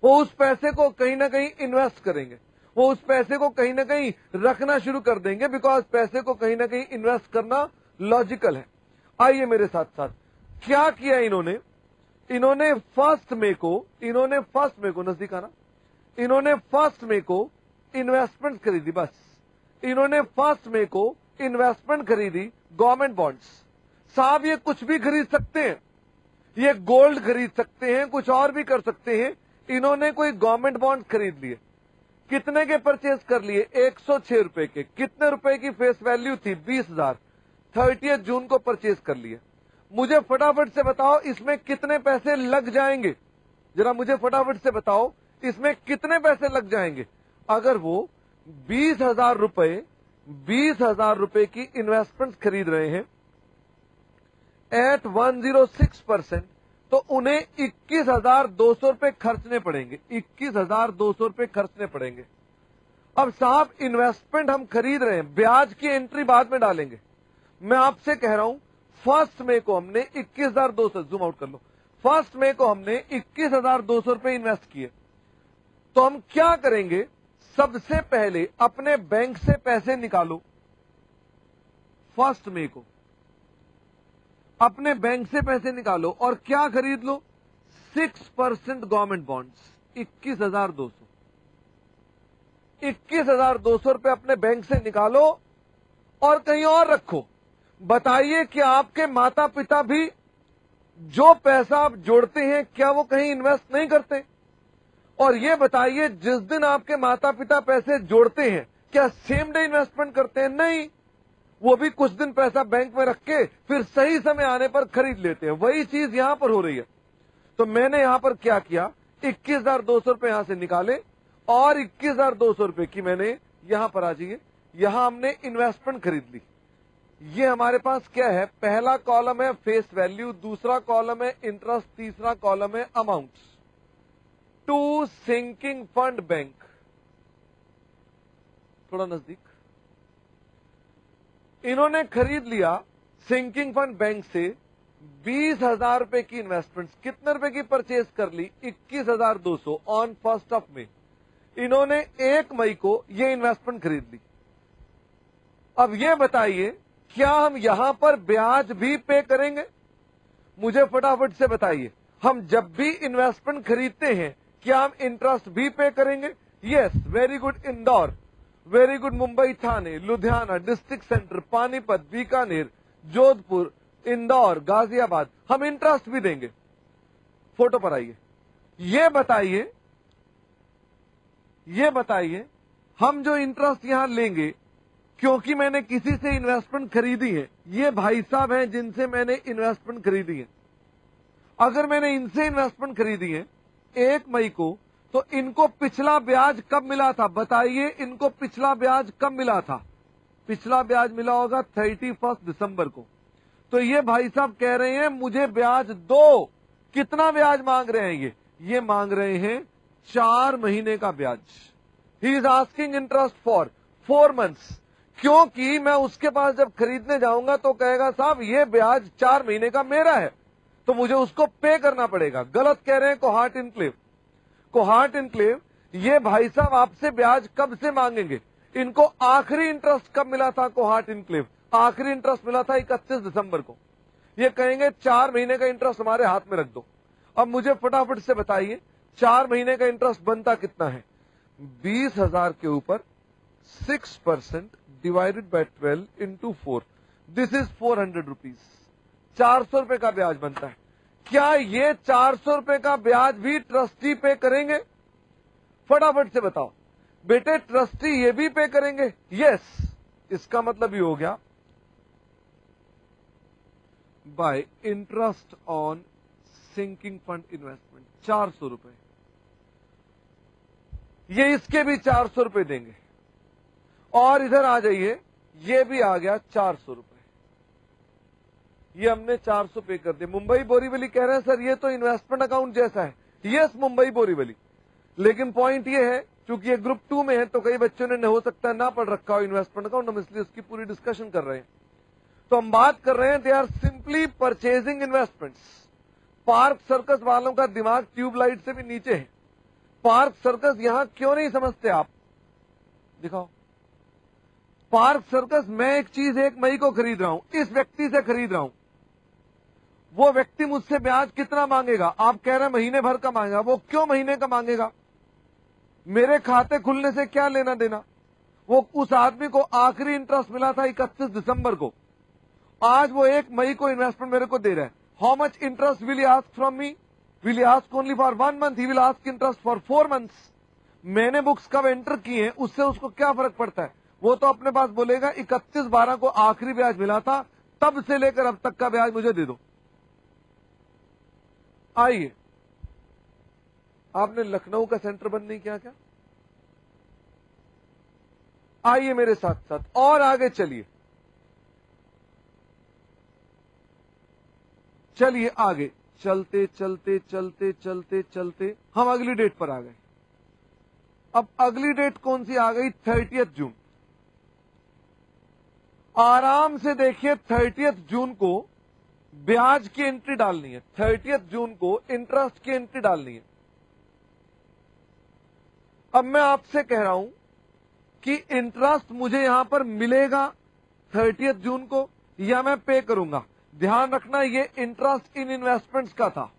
वो उस पैसे को कहीं ना कहीं इन्वेस्ट करेंगे। वो उस पैसे को कहीं ना कहीं रखना शुरू कर देंगे, बिकॉज पैसे को कहीं ना कहीं इन्वेस्ट करना लॉजिकल है। आइए मेरे साथ साथ, क्या किया इन्होंने? इन्होंने फर्स्ट मे को नजदीक आना, इन्होंने फर्स्ट मे को इन्वेस्टमेंट खरीदी। बस इन्होंने फर्स्ट मे को इन्वेस्टमेंट खरीदी, गवर्नमेंट बॉन्ड्स। साहब ये कुछ भी खरीद सकते हैं, ये गोल्ड खरीद सकते हैं, कुछ और भी कर सकते हैं। इन्होंने कोई गवर्नमेंट बॉन्ड खरीद लिए। कितने के परचेज कर लिए? 106 रुपए के। कितने रुपए की फेस वैल्यू थी? 20,000। 30 जून को परचेज कर लिए। मुझे फटाफट से बताओ इसमें कितने पैसे लग जाएंगे? जरा मुझे फटाफट से बताओ इसमें कितने पैसे लग जाएंगे? अगर वो 20,000 रुपए की इन्वेस्टमेंट खरीद रहे हैं एट 106%, तो उन्हें 21,200 रुपए खर्चने पड़ेंगे। 21,200 रुपए खर्चने पड़ेंगे। अब साहब इन्वेस्टमेंट हम खरीद रहे हैं, ब्याज की एंट्री बाद में डालेंगे। मैं आपसे कह रहा हूं फर्स्ट मे को हमने 21,200, जूम आउट कर लो, फर्स्ट मे को हमने 21,200 रुपए इन्वेस्ट किए। तो हम क्या करेंगे? सबसे पहले अपने बैंक से पैसे निकालो। फर्स्ट मे को अपने बैंक से पैसे निकालो और क्या खरीद लो? 6% गवर्नमेंट बॉन्ड्स। 21,200 रुपए अपने बैंक से निकालो और कहीं और रखो। बताइए कि आपके माता पिता भी जो पैसा आप जोड़ते हैं क्या वो कहीं इन्वेस्ट नहीं करते? और ये बताइए जिस दिन आपके माता पिता पैसे जोड़ते हैं क्या सेम डे इन्वेस्टमेंट करते हैं? नहीं, वो भी कुछ दिन पैसा बैंक में रख के फिर सही समय आने पर खरीद लेते हैं। वही चीज यहां पर हो रही है। तो मैंने यहां पर क्या किया? 21,200 रुपए यहां से निकाले और 21,200 रुपए की मैंने यहां पर आ जाइए, यहां हमने इन्वेस्टमेंट खरीद ली। ये हमारे पास क्या है? पहला कॉलम है फेस वैल्यू, दूसरा कॉलम है इंटरेस्ट, तीसरा कॉलम है amounts to sinking fund bank. थोड़ा नजदीक। इन्होंने खरीद लिया सिंकिंग फंड बैंक से 20,000 रुपए की इन्वेस्टमेंट। कितने रुपए की परचेज कर ली? 21,200 ऑन 1 मई। इन्होंने 1 मई को ये इन्वेस्टमेंट खरीद ली। अब ये बताइए क्या हम यहां पर ब्याज भी पे करेंगे? मुझे फटाफट से बताइए, हम जब भी इन्वेस्टमेंट खरीदते हैं क्या हम इंटरेस्ट भी पे करेंगे? Yes, very good Indore, very good Mumbai, Thane, Ludhiana, district centre, Panipat, Bikaner, Jodhpur, Indore, Ghaziabad, हम इंटरेस्ट भी देंगे। फोटो पर आइए। ये बताइए हम जो इंटरेस्ट यहां लेंगे, क्योंकि मैंने किसी से इन्वेस्टमेंट खरीदी है, ये भाई साहब हैं जिनसे मैंने इन्वेस्टमेंट खरीदी है। अगर मैंने इनसे इन्वेस्टमेंट खरीदी है 1 मई को, तो इनको पिछला ब्याज कब मिला था? बताइए इनको पिछला ब्याज कब मिला था? पिछला ब्याज मिला होगा 31 दिसंबर को। तो ये भाई साहब कह रहे हैं मुझे ब्याज दो। कितना ब्याज मांग रहे हैं ये मांग रहे हैं 4 महीने का ब्याज। He is asking interest for 4 months, क्योंकि मैं उसके पास जब खरीदने जाऊंगा तो कहेगा साहब ये ब्याज 4 महीने का मेरा है, तो मुझे उसको पे करना पड़ेगा। गलत कह रहे हैं कोहार्ट इनक्लेव। कोहार्ट इनक्लेव ये भाई साहब आपसे ब्याज कब से मांगेंगे? इनको आखिरी इंटरेस्ट कब मिला था? कोहार्ट इनक्लेव आखिरी इंटरेस्ट मिला था 31 दिसंबर को। ये कहेंगे 4 महीने का इंटरेस्ट हमारे हाथ में रख दो। अब मुझे फटाफट से बताइए 4 महीने का इंटरेस्ट बनता कितना है? 20,000 के ऊपर 6% divided by 12 into 4, this is 400 rupees. 400 रुपए का ब्याज बनता है। क्या ये 400 रुपए का ब्याज भी ट्रस्टी पे करेंगे? फटाफट से बताओ बेटे, ट्रस्टी ये भी पे करेंगे? यस। इसका मतलब ये हो गया by interest on sinking fund investment 400 रुपए। ये इसके भी 400 रुपए देंगे। और इधर आ जाइए, ये भी आ गया 400 रुपए। ये हमने 400 पे कर दिए। मुंबई बोरीवली कह रहे हैं सर ये तो इन्वेस्टमेंट अकाउंट जैसा है। यस मुंबई बोरीवली, लेकिन पॉइंट ये है क्योंकि ये ग्रुप 2 में है तो कई बच्चों ने हो सकता है ना पढ़ रखा हो इन्वेस्टमेंट अकाउंट, हम इसलिए उसकी पूरी डिस्कशन कर रहे हैं। तो हम बात कर रहे हैं they are simply purchasing investments. Park Circus वालों का दिमाग ट्यूबलाइट से भी नीचे है। पार्क सर्कस यहां क्यों नहीं समझते आप? दिखाओ। पार्क सर्कस मैं एक चीज 1 मई को खरीद रहा हूं, इस व्यक्ति से खरीद रहा हूं। वो व्यक्ति मुझसे ब्याज कितना मांगेगा? आप कह रहे हैं महीने भर का मांगेगा। वो क्यों महीने का मांगेगा? मेरे खाते खुलने से क्या लेना देना? वो उस आदमी को आखिरी इंटरेस्ट मिला था 31 दिसंबर को। आज वो 1 मई को इन्वेस्टमेंट मेरे को दे रहा है। How much interest will he ask from me? Will he ask only for 1 month? He will ask interest for 4 months. मैंने बुक्स कब एंटर की हैं उससे उसको क्या फर्क पड़ता है? वो तो अपने पास बोलेगा 31/12 को आखिरी ब्याज मिला था, तब से लेकर अब तक का ब्याज मुझे दे दो। आइए, आपने लखनऊ का सेंटर बंद नहीं किया क्या? आइए मेरे साथ साथ और आगे चलिए। चलिए आगे चलते चलते चलते चलते चलते हम अगली डेट पर आ गए। अब अगली डेट कौन सी आ गई? 30 जून। आराम से देखिए 30 जून को ब्याज की एंट्री डालनी है। 30 जून को इंटरेस्ट की एंट्री डालनी है। अब मैं आपसे कह रहा हूं कि इंटरेस्ट मुझे यहां पर मिलेगा 30 जून को या मैं पे करूंगा। ध्यान रखना ये इंटरेस्ट इन इन्वेस्टमेंट्स का था,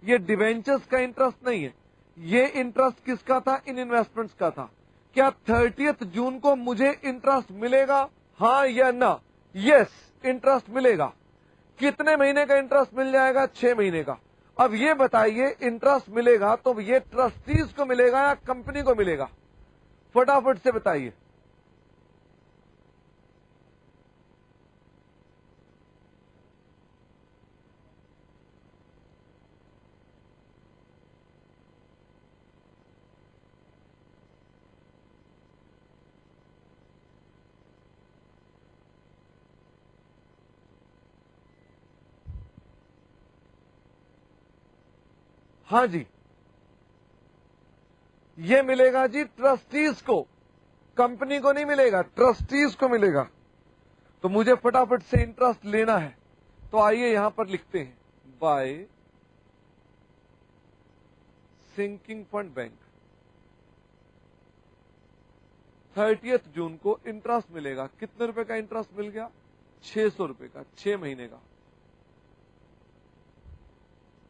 ये डिवेंचर्स का इंटरेस्ट नहीं है। ये इंटरेस्ट किसका था? इन इन्वेस्टमेंट्स का था। क्या 30 जून को मुझे इंटरेस्ट मिलेगा? हां या ना? यस, इंटरेस्ट मिलेगा। कितने महीने का इंटरेस्ट मिल जाएगा? 6 महीने का। अब ये बताइए इंटरेस्ट मिलेगा तो ये ट्रस्टीज को मिलेगा या कंपनी को मिलेगा? फटाफट से बताइए। हां जी, ये मिलेगा जी ट्रस्टीज को, कंपनी को नहीं मिलेगा, ट्रस्टीज को मिलेगा। तो मुझे फटाफट से इंटरेस्ट लेना है, तो आइए यहां पर लिखते हैं बाय सिंकिंग फंड बैंक। 30 जून को इंटरेस्ट मिलेगा। कितने रुपए का इंटरेस्ट मिल गया? 600 रुपए का, 6 महीने का।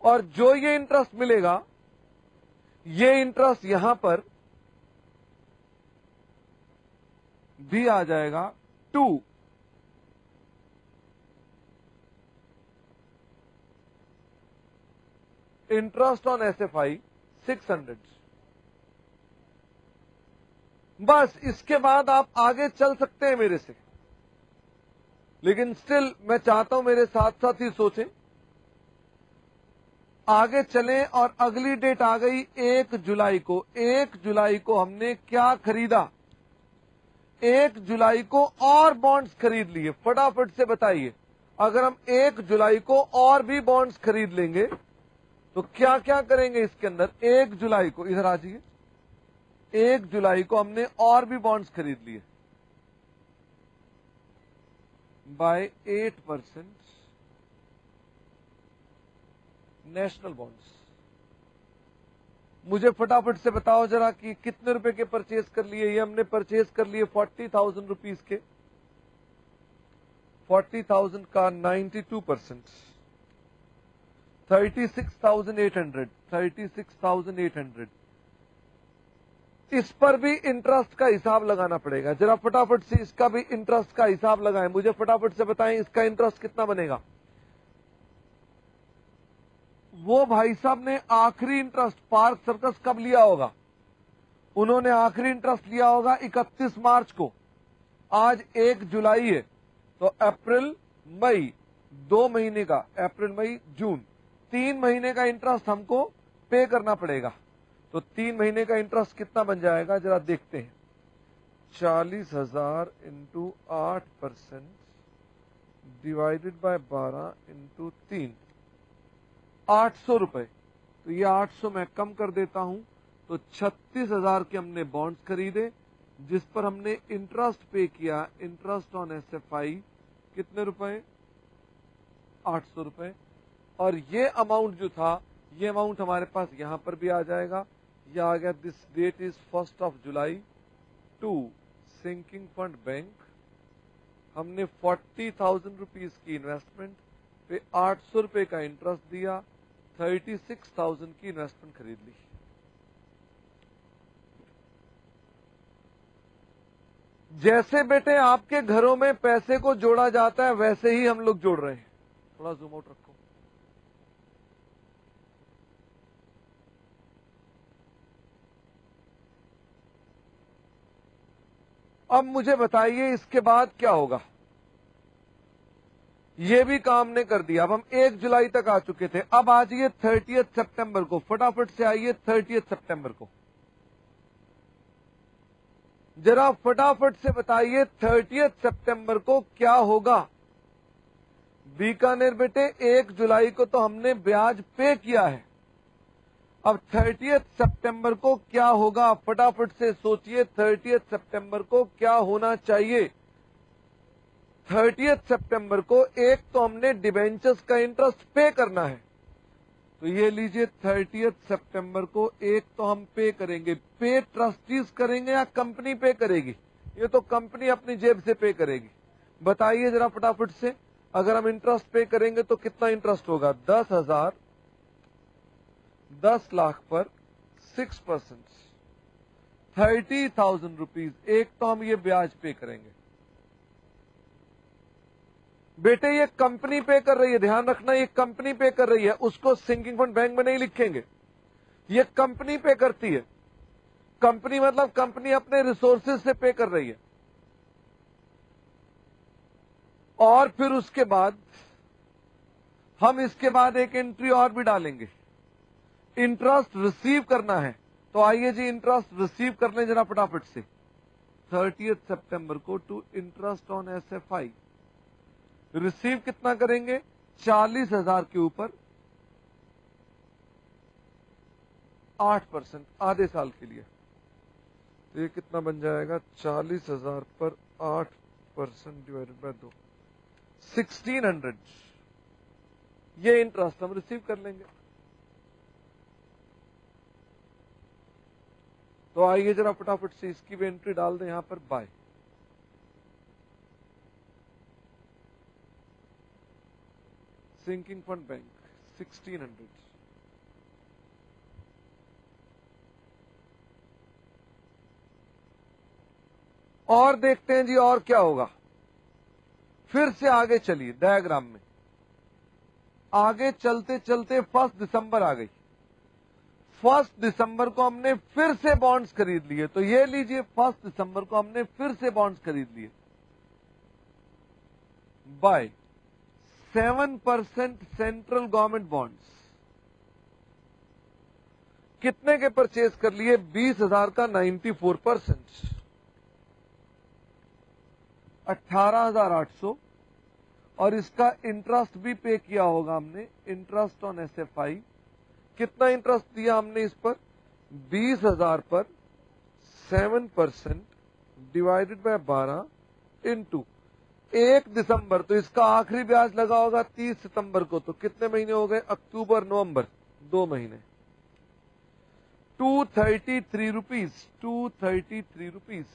और जो ये इंटरेस्ट मिलेगा, ये इंटरेस्ट यहां पर भी आ जाएगा 2। Interest on SFI 600। बस इसके बाद आप आगे चल सकते हैं मेरे से, लेकिन स्टिल मैं चाहता हूं मेरे साथ साथ ही सोचें। आगे चलें और अगली डेट आ गई 1 जुलाई को। 1 जुलाई को हमने क्या खरीदा? 1 जुलाई को और बॉन्ड्स खरीद लिए, फटाफट से बताइए, अगर हम 1 जुलाई को और भी बॉन्ड्स खरीद लेंगे तो क्या क्या करेंगे इसके अंदर। 1 जुलाई को, इधर आ जाइए, 1 जुलाई को हमने और भी बॉन्ड्स खरीद लिए बाय 8% नेशनल बॉन्ड्स। मुझे फटाफट से बताओ जरा कि कितने रुपए के परचेज कर लिए। ये हमने परचेज कर लिए 40,000 रुपीज के, 40,000 का 92%, 36,800, 36,800। इस पर भी इंटरेस्ट का हिसाब लगाना पड़ेगा। जरा फटाफट से इसका भी इंटरेस्ट का हिसाब लगाएं, मुझे फटाफट से बताएं इसका इंटरेस्ट कितना बनेगा। वो भाई साहब ने आखिरी इंटरेस्ट पार्क सर्कस कब लिया होगा, उन्होंने आखिरी इंटरेस्ट लिया होगा 31 मार्च को। आज 1 जुलाई है, तो अप्रैल मई 2 महीने का, अप्रैल मई जून 3 महीने का इंटरेस्ट हमको पे करना पड़ेगा। तो 3 महीने का इंटरेस्ट कितना बन जाएगा जरा देखते हैं। 40,000 इंटू 8% डिवाइडेड बाय 12 इंटू 3, 800 रुपए। तो ये 800 मैं कम कर देता हूं, तो 36,000 के हमने बॉन्ड्स खरीदे जिस पर हमने इंटरेस्ट पे किया, इंटरेस्ट ऑन एसएफआई कितने रुपए, 800 रुपए। और ये अमाउंट जो था, ये अमाउंट हमारे पास यहां पर भी आ जाएगा। यह आ गया, दिस डेट इज 1 जुलाई टू सिंकिंग फंड बैंक। हमने 40,000 रुपीज की इन्वेस्टमेंट पे 800 रुपए का इंटरेस्ट दिया, 36,000 की इन्वेस्टमेंट खरीद ली। जैसे बेटे आपके घरों में पैसे को जोड़ा जाता है वैसे ही हम लोग जोड़ रहे हैं। थोड़ा जूम आउट रखो। अब मुझे बताइए इसके बाद क्या होगा। ये भी काम ने कर दिया। अब हम 1 जुलाई तक आ चुके थे, अब आ जाइए 30 सितंबर को, फटाफट से आइए 30 सितंबर को। जरा फटाफट से बताइए 30 सितंबर को क्या होगा। बीकानेर बेटे 1 जुलाई को तो हमने ब्याज पे किया है, अब 30 सितंबर को क्या होगा, फटाफट से सोचिए 30 सितंबर को क्या होना चाहिए। 30 सितंबर को एक तो हमने डिबेंचर्स का इंटरेस्ट पे करना है, तो ये लीजिए 30 सितंबर को एक तो हम पे करेंगे। पे ट्रस्टीज करेंगे या कंपनी पे करेगी, ये तो कंपनी अपनी जेब से पे करेगी। बताइए जरा फटाफट से, अगर हम इंटरेस्ट पे करेंगे तो कितना इंटरेस्ट होगा, 10,000, 10 लाख पर 6%, 30,000 रुपीज एक तो हम ये ब्याज पे करेंगे। बेटे ये कंपनी पे कर रही है, ध्यान रखना ये कंपनी पे कर रही है, उसको सिंकिंग फंड बैंक में नहीं लिखेंगे, ये कंपनी पे करती है। कंपनी मतलब कंपनी अपने रिसोर्सेज से पे कर रही है। और फिर उसके बाद हम इसके बाद एक एंट्री और भी डालेंगे, इंटरेस्ट रिसीव करना है। तो आइए जी इंटरेस्ट रिसीव कर लें जरा फटाफट से। 30 सितंबर को to interest on SFI receive कितना करेंगे, 40,000 के ऊपर 8%, आधे साल के लिए। तो ये कितना बन जाएगा, 40,000 पर 8% डिवाइडेड बाय 2, 1600। ये इंटरेस्ट हम रिसीव कर लेंगे। तो आइए जरा फटाफट से इसकी भी एंट्री डाल दें यहां पर, बाय। Sinking fund bank 1600। और देखते हैं जी और क्या होगा। फिर से आगे चलिए डायग्राम में, आगे चलते चलते 1 दिसंबर आ गई। 1 दिसंबर को हमने फिर से बॉन्ड्स खरीद लिए। तो ये लीजिए 1 दिसंबर को हमने फिर से बॉन्ड्स खरीद लिए बाय 7% सेंट्रल गवर्नमेंट बॉन्ड्स। कितने के परचेज कर लिए, 20,000 का 94%। 18,800 और इसका इंटरेस्ट भी पे किया होगा हमने, इंटरेस्ट ऑन SFI। कितना इंटरेस्ट दिया हमने इस पर? 20,000 पर 7% डिवाइडेड बाय 12 इनटू 1 दिसंबर, तो इसका आखिरी ब्याज लगा होगा 30 सितंबर को, तो कितने महीने हो गए? अक्टूबर नवंबर, 2 महीने। 233 रुपीज, 233 रुपीज।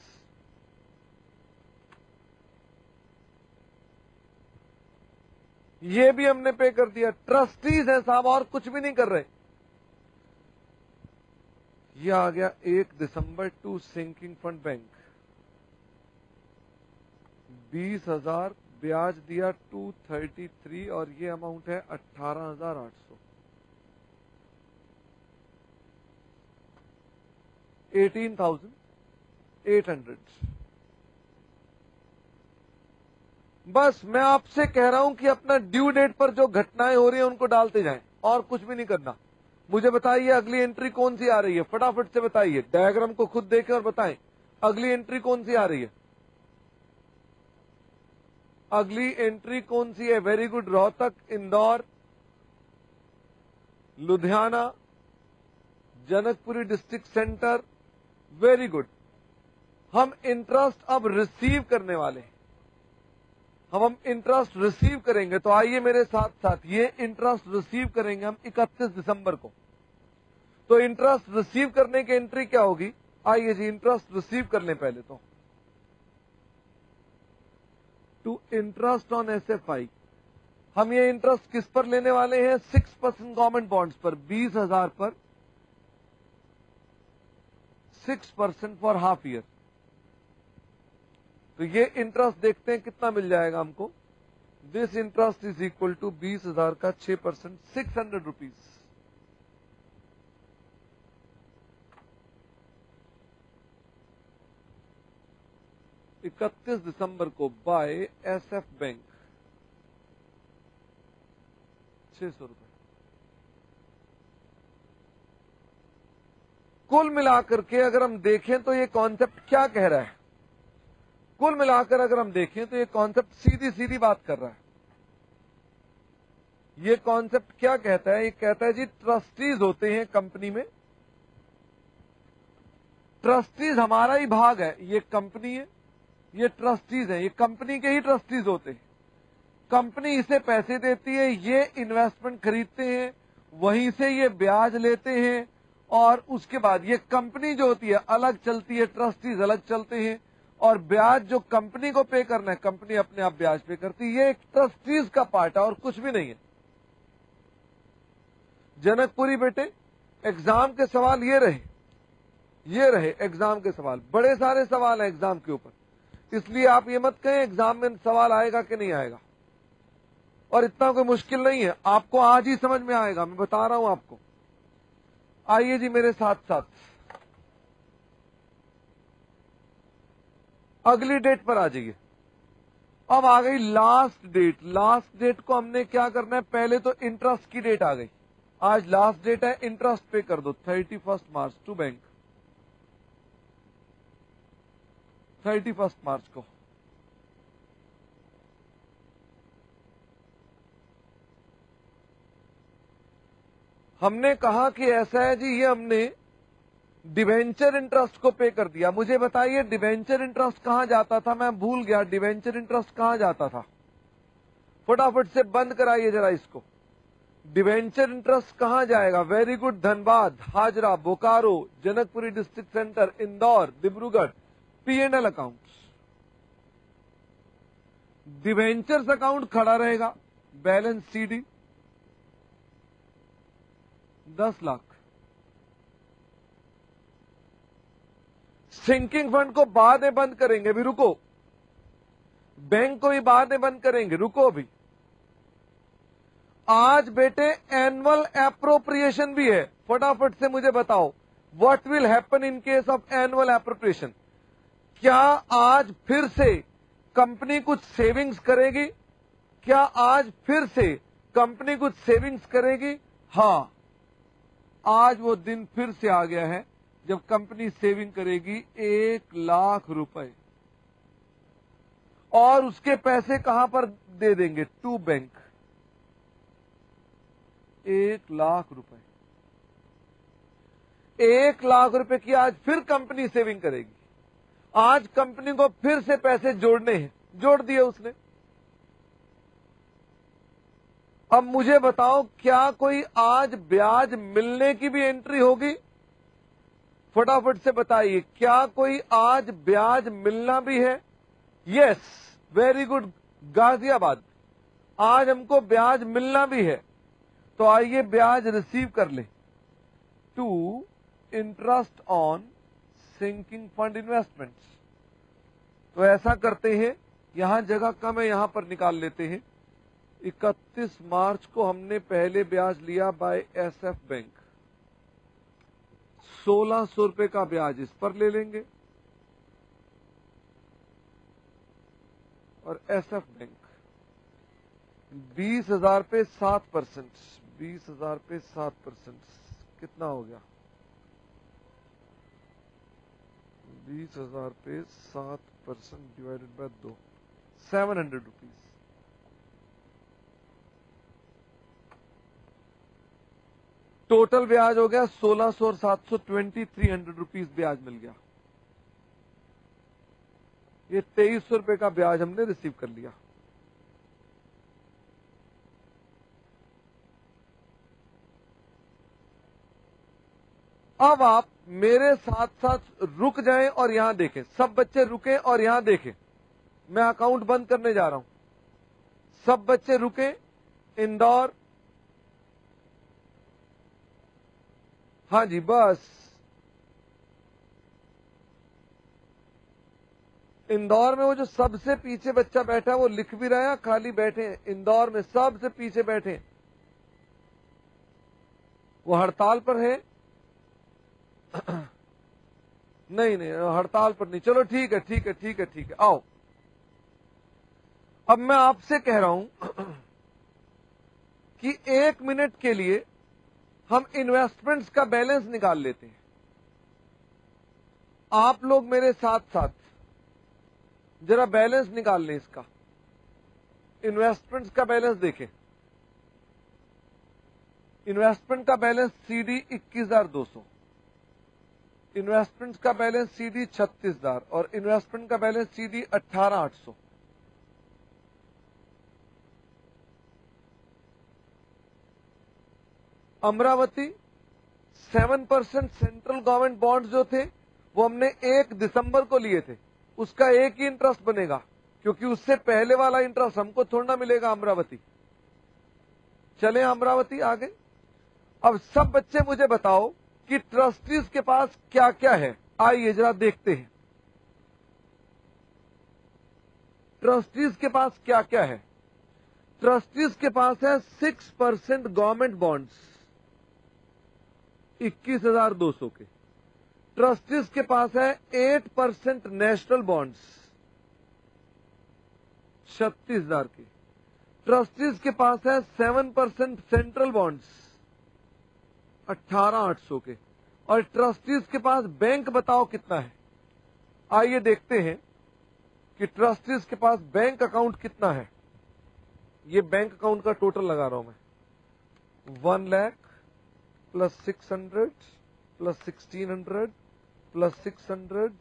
ये भी हमने पे कर दिया। ट्रस्टीज है साहब, और कुछ भी नहीं कर रहे। ये आ गया 1 December two sinking fund bank, 20,000 ब्याज दिया 233 और ये अमाउंट है 18,800। 18,800। बस मैं आपसे कह रहा हूं कि अपना ड्यू डेट पर जो घटनाएं हो रही हैं उनको डालते जाएं, और कुछ भी नहीं करना। मुझे बताइए अगली एंट्री कौन सी आ रही है, फटाफट से बताइए। डायग्राम को खुद देखें और बताएं अगली एंट्री कौन सी आ रही है। अगली एंट्री कौन सी है? Very good. Rohtak, Indore, Ludhiana, Janakpuri district centre, very good. हम इंटरेस्ट अब रिसीव करने वाले हैं। हम इंटरेस्ट रिसीव करेंगे, तो आइए मेरे साथ साथ, ये इंटरेस्ट रिसीव करेंगे हम 31 दिसंबर को। तो इंटरेस्ट रिसीव करने की एंट्री क्या होगी? आइए जी इंटरेस्ट रिसीव कर लें पहले तो। टू इंटरेस्ट ऑन SFI, हम ये इंटरेस्ट किस पर लेने वाले हैं? 6% गवर्नमेंट बॉन्ड्स पर, 20,000 पर 6% फॉर हाफ ईयर। तो ये इंटरेस्ट देखते हैं कितना मिल जाएगा हमको। This interest is equal to 20,000 का 6%, 600 रुपीज। इकतीस दिसंबर को बाय SF बैंक, 600 रुपए। कुल मिलाकर के अगर हम देखें तो ये कॉन्सेप्ट क्या कह रहा है? कुल मिलाकर अगर हम देखें तो ये कॉन्सेप्ट सीधी सीधी बात कर रहा है। ये कॉन्सेप्ट क्या कहता है? ये कहता है जी ट्रस्टीज होते हैं कंपनी में, ट्रस्टीज हमारा ही भाग है। ये कंपनी है, ये ट्रस्टीज है, ये कंपनी के ही ट्रस्टीज होते हैं। कंपनी इसे पैसे देती है, ये इन्वेस्टमेंट खरीदते हैं, वहीं से ये ब्याज लेते हैं, और उसके बाद ये कंपनी जो होती है अलग चलती है, ट्रस्टीज अलग चलते हैं, और ब्याज जो कंपनी को पे करना है कंपनी अपने आप ब्याज पे करती है। ये एक ट्रस्टीज का पार्ट है और कुछ भी नहीं है। जनकपुरी बेटे, एग्जाम के सवाल ये रहे एग्जाम के सवाल। बड़े सारे सवाल हैं एग्जाम के ऊपर, इसलिए आप ये मत कहें एग्जाम में सवाल आएगा कि नहीं आएगा। और इतना कोई मुश्किल नहीं है, आपको आज ही समझ में आएगा, मैं बता रहा हूं आपको। आइए जी मेरे साथ साथ अगली डेट पर आ जाइए। अब आ गई लास्ट डेट। लास्ट डेट को हमने क्या करना है? पहले तो इंटरेस्ट की डेट आ गई। आज लास्ट डेट है, इंटरेस्ट पे कर दो 31 मार्च टू बैंक, 31 मार्च को। हमने कहा कि ऐसा है जी, ये हमने डिवेंचर इंटरेस्ट को पे कर दिया। मुझे बताइए डिवेंचर इंटरेस्ट कहां जाता था? मैं भूल गया, डिवेंचर इंटरेस्ट कहां जाता था? फटाफट से बंद कराइए जरा इसको। डिवेंचर इंटरेस्ट कहां जाएगा? Very good. Dhanbad, Hazra, Bokaro, Janakpuri district centre, Indore, Dibrugarh, P&L account. Debentures account खड़ा रहेगा, balance CD 10 lakh. Sinking fund को बाद में बंद करेंगे, अभी रुको। बैंक को भी बाद में बंद करेंगे, रुको अभी। आज बेटे एनुअल एप्रोप्रिएशन भी है, फटाफट से मुझे बताओ what will happen in case of annual appropriation. क्या आज फिर से कंपनी कुछ सेविंग्स करेगी? क्या आज फिर से कंपनी कुछ सेविंग्स करेगी? हां, आज वो दिन फिर से आ गया है जब कंपनी सेविंग करेगी 1 लाख रुपए। और उसके पैसे कहां पर दे देंगे? To bank. 1 लाख रुपए, 1 लाख रुपए की आज फिर कंपनी सेविंग करेगी। आज कंपनी को फिर से पैसे जोड़ने हैं, जोड़ दिए उसने। अब मुझे बताओ, क्या कोई आज ब्याज मिलने की भी एंट्री होगी? फटाफट से बताइए, क्या कोई आज ब्याज मिलना भी है? यस, वेरी गुड गाजियाबाद, आज हमको ब्याज मिलना भी है। तो आइए ब्याज रिसीव कर ले। To interest on sinking fund investments. तो ऐसा करते हैं, यहां जगह कम है, यहां पर निकाल लेते हैं। 31 मार्च को हमने पहले ब्याज लिया बाय एसएफ बैंक, 1600 रुपए का ब्याज इस पर ले लेंगे। और एसएफ बैंक 20,000 पे 7%, 20,000 पे 7% कितना हो गया? 20,000 पे 7% डिवाइडेड बाय 2, 700 रुपीज। टोटल ब्याज हो गया 1600 और 700, 2300 रुपीज ब्याज मिल गया। ये 2300 रुपए का ब्याज हमने रिसीव कर लिया। अब आप मेरे साथ साथ रुक जाएं और यहां देखें, सब बच्चे रुकें और यहां देखें। मैं अकाउंट बंद करने जा रहा हूं, सब बच्चे रुकें। इंदौर, हाँ जी बस, इंदौर में वो जो सबसे पीछे बच्चा बैठा है वो लिख भी रहा है, खाली बैठे हैं। इंदौर में सबसे पीछे बैठे हैं, वो हड़ताल पर है। नहीं नहीं, हड़ताल पर नहीं। चलो ठीक है, ठीक है, ठीक है, ठीक है, आओ। अब मैं आपसे कह रहा हूं कि 1 मिनट के लिए हम इन्वेस्टमेंट्स का बैलेंस निकाल लेते हैं। आप लोग मेरे साथ साथ जरा बैलेंस निकाल लें इसका। इन्वेस्टमेंट्स का बैलेंस देखें। इन्वेस्टमेंट का बैलेंस सीडी 21,200, इन्वेस्टमेंट का बैलेंस सीडी 36,000 और इन्वेस्टमेंट का balance CD 18,800। Amravati 7% central government bonds जो थे वो हमने 1 दिसंबर को लिए थे, उसका एक ही इंटरेस्ट बनेगा, क्योंकि उससे पहले वाला इंटरेस्ट हमको थोड़ा मिलेगा। अमरावती, चले अमरावती आगे। अब सब बच्चे मुझे बताओ कि ट्रस्टीज के पास क्या क्या है, आइए जरा देखते हैं। ट्रस्टीज के पास क्या क्या है? ट्रस्टीज के पास है 6% गवर्नमेंट बॉन्ड्स 21,200 के। ट्रस्टीज के पास है 8% नेशनल बॉन्ड्स 36,000 के। ट्रस्टीज के पास है 7% सेंट्रल बॉन्ड्स 18,800 के। और ट्रस्टीज के पास बैंक बताओ कितना है? आइए देखते हैं कि ट्रस्टीज के पास बैंक अकाउंट कितना है। ये बैंक अकाउंट का टोटल लगा रहा हूं मैं। 1 lakh plus 600 plus 1,600 plus 600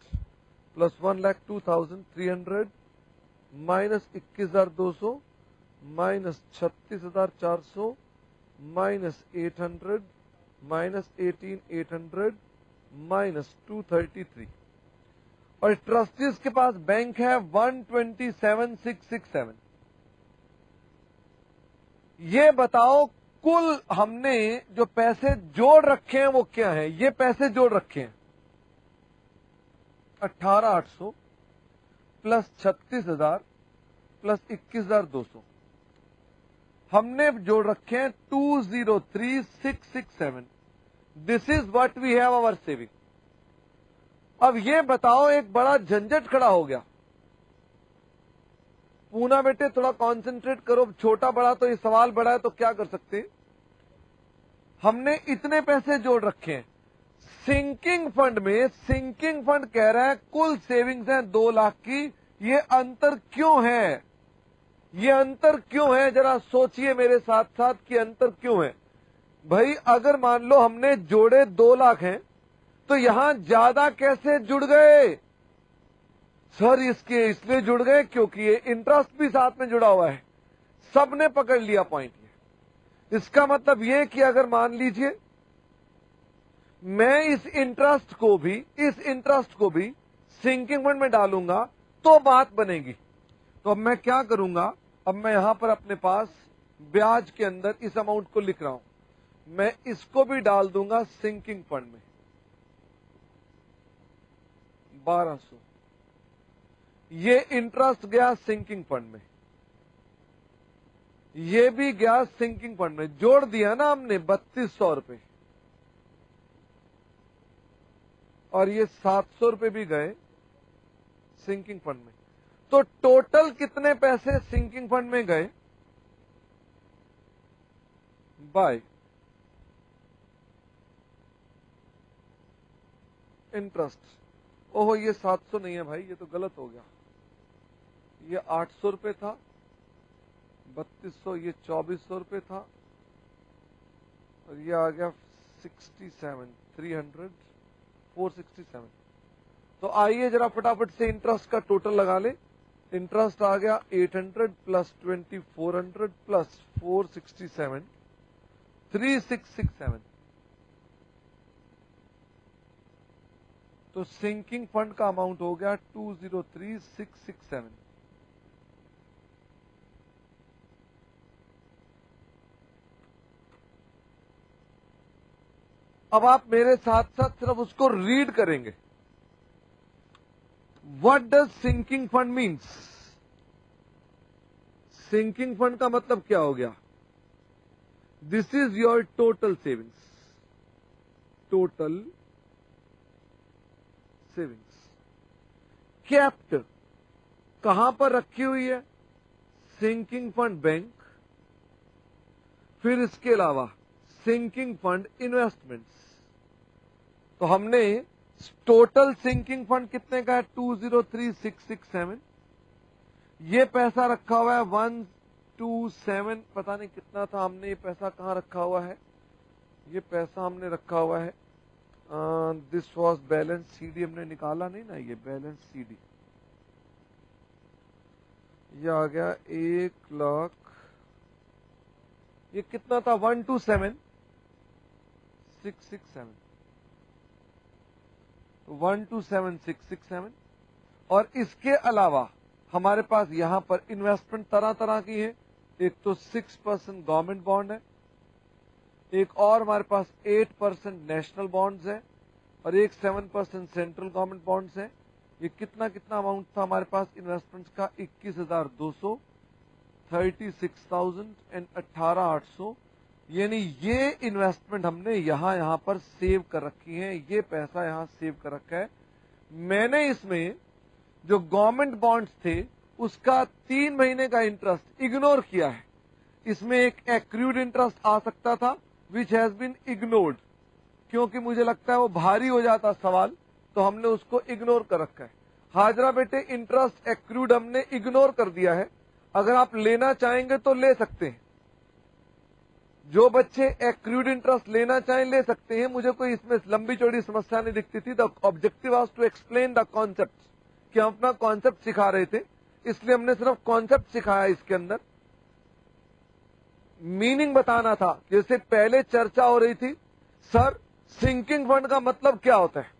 plus 1,02,300 minus 21,200 minus 36,400 minus 800 minus 18,800 minus 233। और ट्रस्टीज के पास बैंक है 127,667। ये बताओ कुल हमने जो पैसे जोड़ रखे हैं वो क्या है? ये पैसे जोड़ रखे हैं 18,800 प्लस 36,000 प्लस 21,200। हमने जोड़ रखे हैं 203,667। This is what we have our saving. अब ये बताओ, एक बड़ा झंझट खड़ा हो गया। पूना बेटे थोड़ा कंसंट्रेट करो, छोटा बड़ा तो ये सवाल बड़ा है तो क्या कर सकते हैं। हमने इतने पैसे जोड़ रखे हैं सिंकिंग फंड में। सिंकिंग फंड कह रहा है कुल सेविंग्स हैं 2 लाख की, ये अंतर क्यों है? ये अंतर क्यों है? जरा सोचिए मेरे साथ साथ कि अंतर क्यों है। भाई अगर मान लो हमने जोड़े 2 लाख हैं तो यहां ज्यादा कैसे जुड़ गए? सर इसके इसलिए जुड़ गए क्योंकि ये इंटरेस्ट भी साथ में जुड़ा हुआ है। सबने पकड़ लिया पॉइंट ये। इसका मतलब ये कि अगर मान लीजिए मैं इस इंटरेस्ट को भी सिंकिंग फंड में डालूंगा तो बात बनेगी। तो अब मैं क्या करूंगा, अब मैं यहां पर अपने पास ब्याज के अंदर इस अमाउंट को लिख रहा हूं, मैं इसको भी डाल दूंगा सिंकिंग फंड में 1200। ये इंटरेस्ट गया सिंकिंग फंड में, ये भी गया सिंकिंग फंड में, जोड़ दिया ना हमने 3200 रुपए, और ये 700 रुपए भी गए सिंकिंग फंड में। तो टोटल कितने पैसे सिंकिंग फंड में गए? Bye interest. ओहो ये 700 नहीं है भाई, ये तो गलत हो गया। ये 800 रुपए था, 3200, ये 2400 रुपए था, और ये आ गया 67, 300, 467। तो आइए जरा फटाफट से इंटरेस्ट का टोटल लगा ले। इंटरेस्ट आ गया 800 प्लस 2400 प्लस 467, 3667। तो सिंकिंग फंड का अमाउंट हो गया 203667। अब आप मेरे साथ साथ सिर्फ उसको रीड करेंगे। What does sinking fund means? Sinking fund का मतलब क्या हो गया? This is your total savings, total savings kept कहां पर रखी हुई है? सिंकिंग फंड बैंक, फिर इसके अलावा सिंकिंग फंड इन्वेस्टमेंट्स। तो हमने टोटल सिंकिंग फंड कितने का है? 203667। ये पैसा रखा हुआ है 127, पता नहीं कितना था, हमने ये पैसा कहां रखा हुआ है? ये पैसा हमने रखा हुआ है, दिस वॉज बैलेंस सीडी, हमने निकाला नहीं ना, ये बैलेंस सीडी। ये आ गया 1 लाख, ये कितना था? 127,667, 127,667। और इसके अलावा हमारे पास यहां पर इन्वेस्टमेंट तरह तरह की है। एक तो 6% गवर्नमेंट बॉन्ड है, एक और हमारे पास 8% नेशनल बॉन्ड्स है, और एक 7% सेंट्रल गवर्नमेंट बॉन्ड्स है। ये कितना कितना अमाउंट था हमारे पास इन्वेस्टमेंट्स का? 21,200, 36,000 एंड 18,800। यानी ये इन्वेस्टमेंट हमने यहां पर सेव कर रखी है, ये पैसा यहां सेव कर रखा है। मैंने इसमें जो गवर्नमेंट बॉन्ड्स थे उसका 3 महीने का इंटरेस्ट इग्नोर किया है। इसमें एक एक्रूड इंटरेस्ट आ सकता था विच हैज बीन इग्नोर्ड, क्योंकि मुझे लगता है वो भारी हो जाता सवाल, तो हमने उसको इग्नोर कर रखा है। हाजरा बेटे इंटरेस्ट एक्रूड हमने इग्नोर कर दिया है। अगर आप लेना चाहेंगे तो ले सकते हैं, जो बच्चे एक्रूड इंटरेस्ट लेना चाहें ले सकते हैं। मुझे कोई इसमें लंबी चौड़ी समस्या नहीं दिखती थी। The objective was to explain the concept, कि हम अपना कॉन्सेप्ट सिखा रहे थे, इसलिए हमने सिर्फ कॉन्सेप्ट सिखाया। इसके अंदर मीनिंग बताना था। जैसे पहले चर्चा हो रही थी, सर सिंकिंग फंड का मतलब क्या होता है,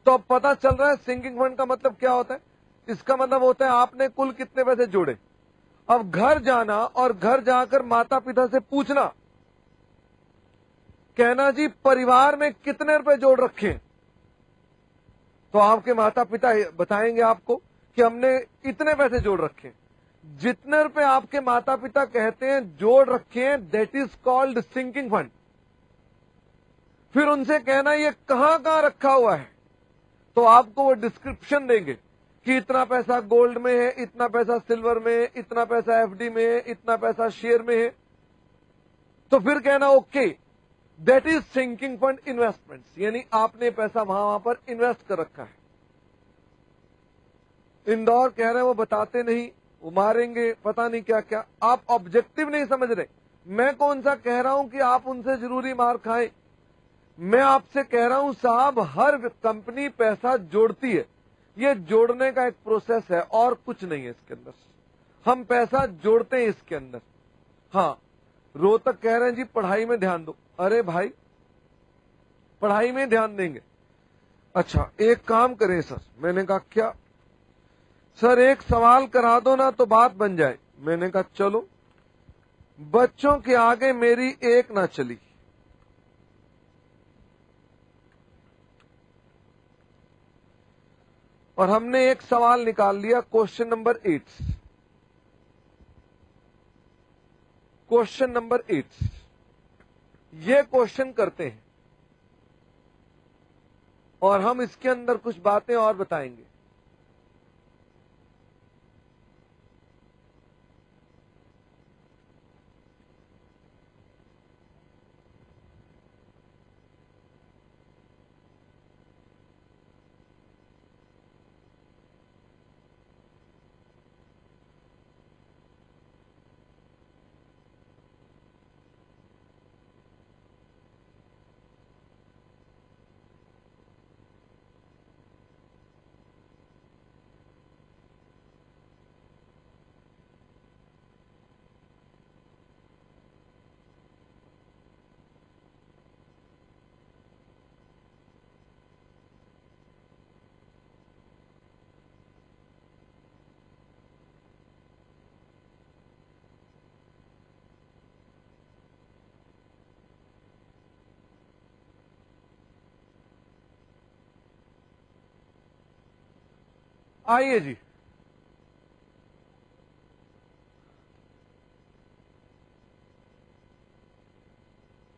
तो अब पता चल रहा है सिंकिंग फंड का मतलब क्या होता है। इसका मतलब होता है आपने कुल कितने पैसे जोड़े। अब घर जाना और घर जाकर माता पिता से पूछना, कहना जी परिवार में कितने रुपए जोड़ रखे, तो आपके माता पिता बताएंगे आपको कि हमने इतने पैसे जोड़ रखे। जितने रुपए आपके माता पिता कहते हैं जोड़ रखे हैं, that is called sinking fund. फिर उनसे कहना ये कहां कहां रखा हुआ है, तो आपको वो डिस्क्रिप्शन देंगे कि इतना पैसा गोल्ड में है, इतना पैसा सिल्वर में है, इतना पैसा एफडी में है, इतना पैसा शेयर में है। तो फिर कहना okay that is sinking fund investments, यानी आपने पैसा वहां पर इन्वेस्ट कर रखा है। इंदौर कह रहे हैं वो बताते नहीं, वो मारेंगे, पता नहीं क्या क्या। आप ऑब्जेक्टिव नहीं समझ रहे। मैं कौन सा कह रहा हूं कि आप उनसे जरूरी मार खाएं। मैं आपसे कह रहा हूं साहब, हर कंपनी पैसा जोड़ती है, ये जोड़ने का एक प्रोसेस है और कुछ नहीं है इसके अंदर। हम पैसा जोड़ते हैं इसके अंदर। हाँ, रोहतक कह रहे हैं जी पढ़ाई में ध्यान दो। अरे भाई, पढ़ाई में ध्यान देंगे। अच्छा, एक काम करें सर। मैंने कहा क्या? सर एक सवाल करा दो ना तो बात बन जाए। मैंने कहा चलो। बच्चों के आगे मेरी एक ना चली। और हमने एक सवाल निकाल लिया, क्वेश्चन नंबर 8। क्वेश्चन नंबर 8 ये क्वेश्चन करते हैं और हम इसके अंदर कुछ बातें और बताएंगे। आइए जी।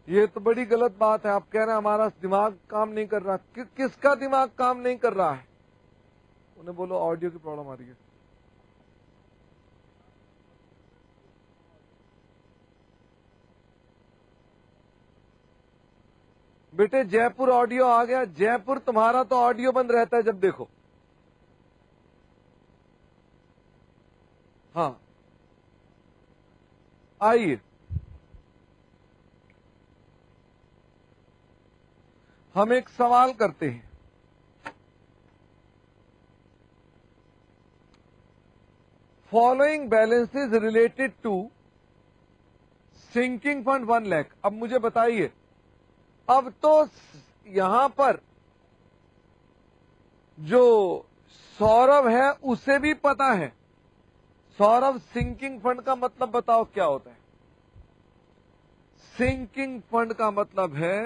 ये तो बड़ी गलत बात है। आप कह रहे हैं हमारा दिमाग काम नहीं कर रहा। किसका दिमाग काम नहीं कर रहा है? उन्हें बोलो ऑडियो की प्रॉब्लम आ रही है। बेटे जयपुर ऑडियो आ गया। जयपुर तुम्हारा तो ऑडियो बंद रहता है जब देखो। हाँ, आइए हम एक सवाल करते हैं। Following balances related to sinking fund 1 lakh. अब मुझे बताइए, अब तो यहां पर जो सौरभ है उसे भी पता है। सौरभ, सिंकिंग फंड का मतलब बताओ क्या होता है? सिंकिंग फंड का मतलब है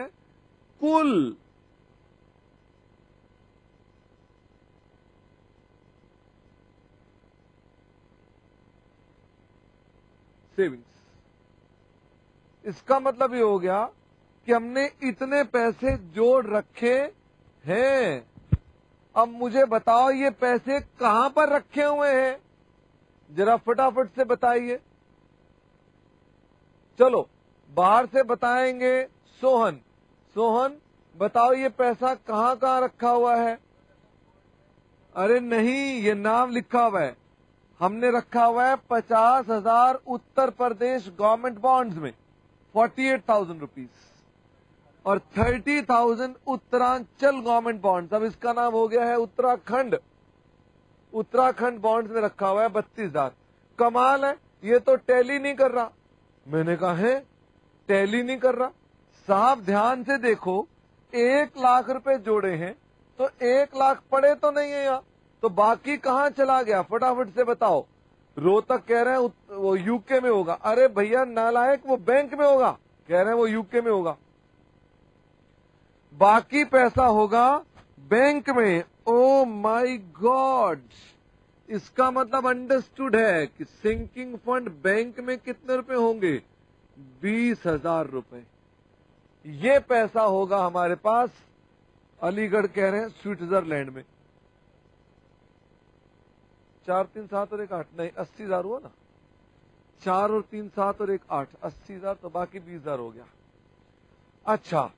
कुल सेविंग्स। इसका मतलब ये हो गया कि हमने इतने पैसे जोड़ रखे हैं। अब मुझे बताओ ये पैसे कहां पर रखे हुए हैं, जरा फटाफट से बताइए। चलो बाहर से बताएंगे। सोहन, सोहन बताओ ये पैसा कहां कहां रखा हुआ है? अरे नहीं, ये नाम लिखा हुआ है। हमने रखा हुआ है 50,000 उत्तर प्रदेश गवर्नमेंट बॉन्ड्स में 48,000 रुपीज और 30,000 उत्तरांचल गवर्नमेंट बॉन्ड्स। अब इसका नाम हो गया है उत्तराखंड। उत्तराखंड बॉन्ड्स में रखा हुआ है 32,000। कमाल है, ये तो टैली नहीं कर रहा। मैंने कहा है टैली नहीं कर रहा। साहब ध्यान से देखो, 1 लाख रुपए जोड़े हैं तो 1 लाख पड़े तो नहीं है यहां, तो बाकी कहां चला गया? फटाफट से बताओ। रोहतक कह रहे हैं वो यूके में होगा। अरे भैया नालायक, वो बैंक में होगा। कह रहे हैं वो यूके में होगा। बाकी पैसा होगा बैंक में। ओ माय गॉड, इसका मतलब अंडरस्टूड है कि सिंकिंग फंड बैंक में कितने रुपए होंगे? 20,000 रुपए। ये पैसा होगा हमारे पास, अलीगढ़ कह रहे हैं स्विट्जरलैंड में। 4 3 7 और 1 8 नहीं, 80,000 हुआ ना। 4 और 3 7 और 1 8, 80,000, तो बाकी 20,000 हो गया। अच्छा,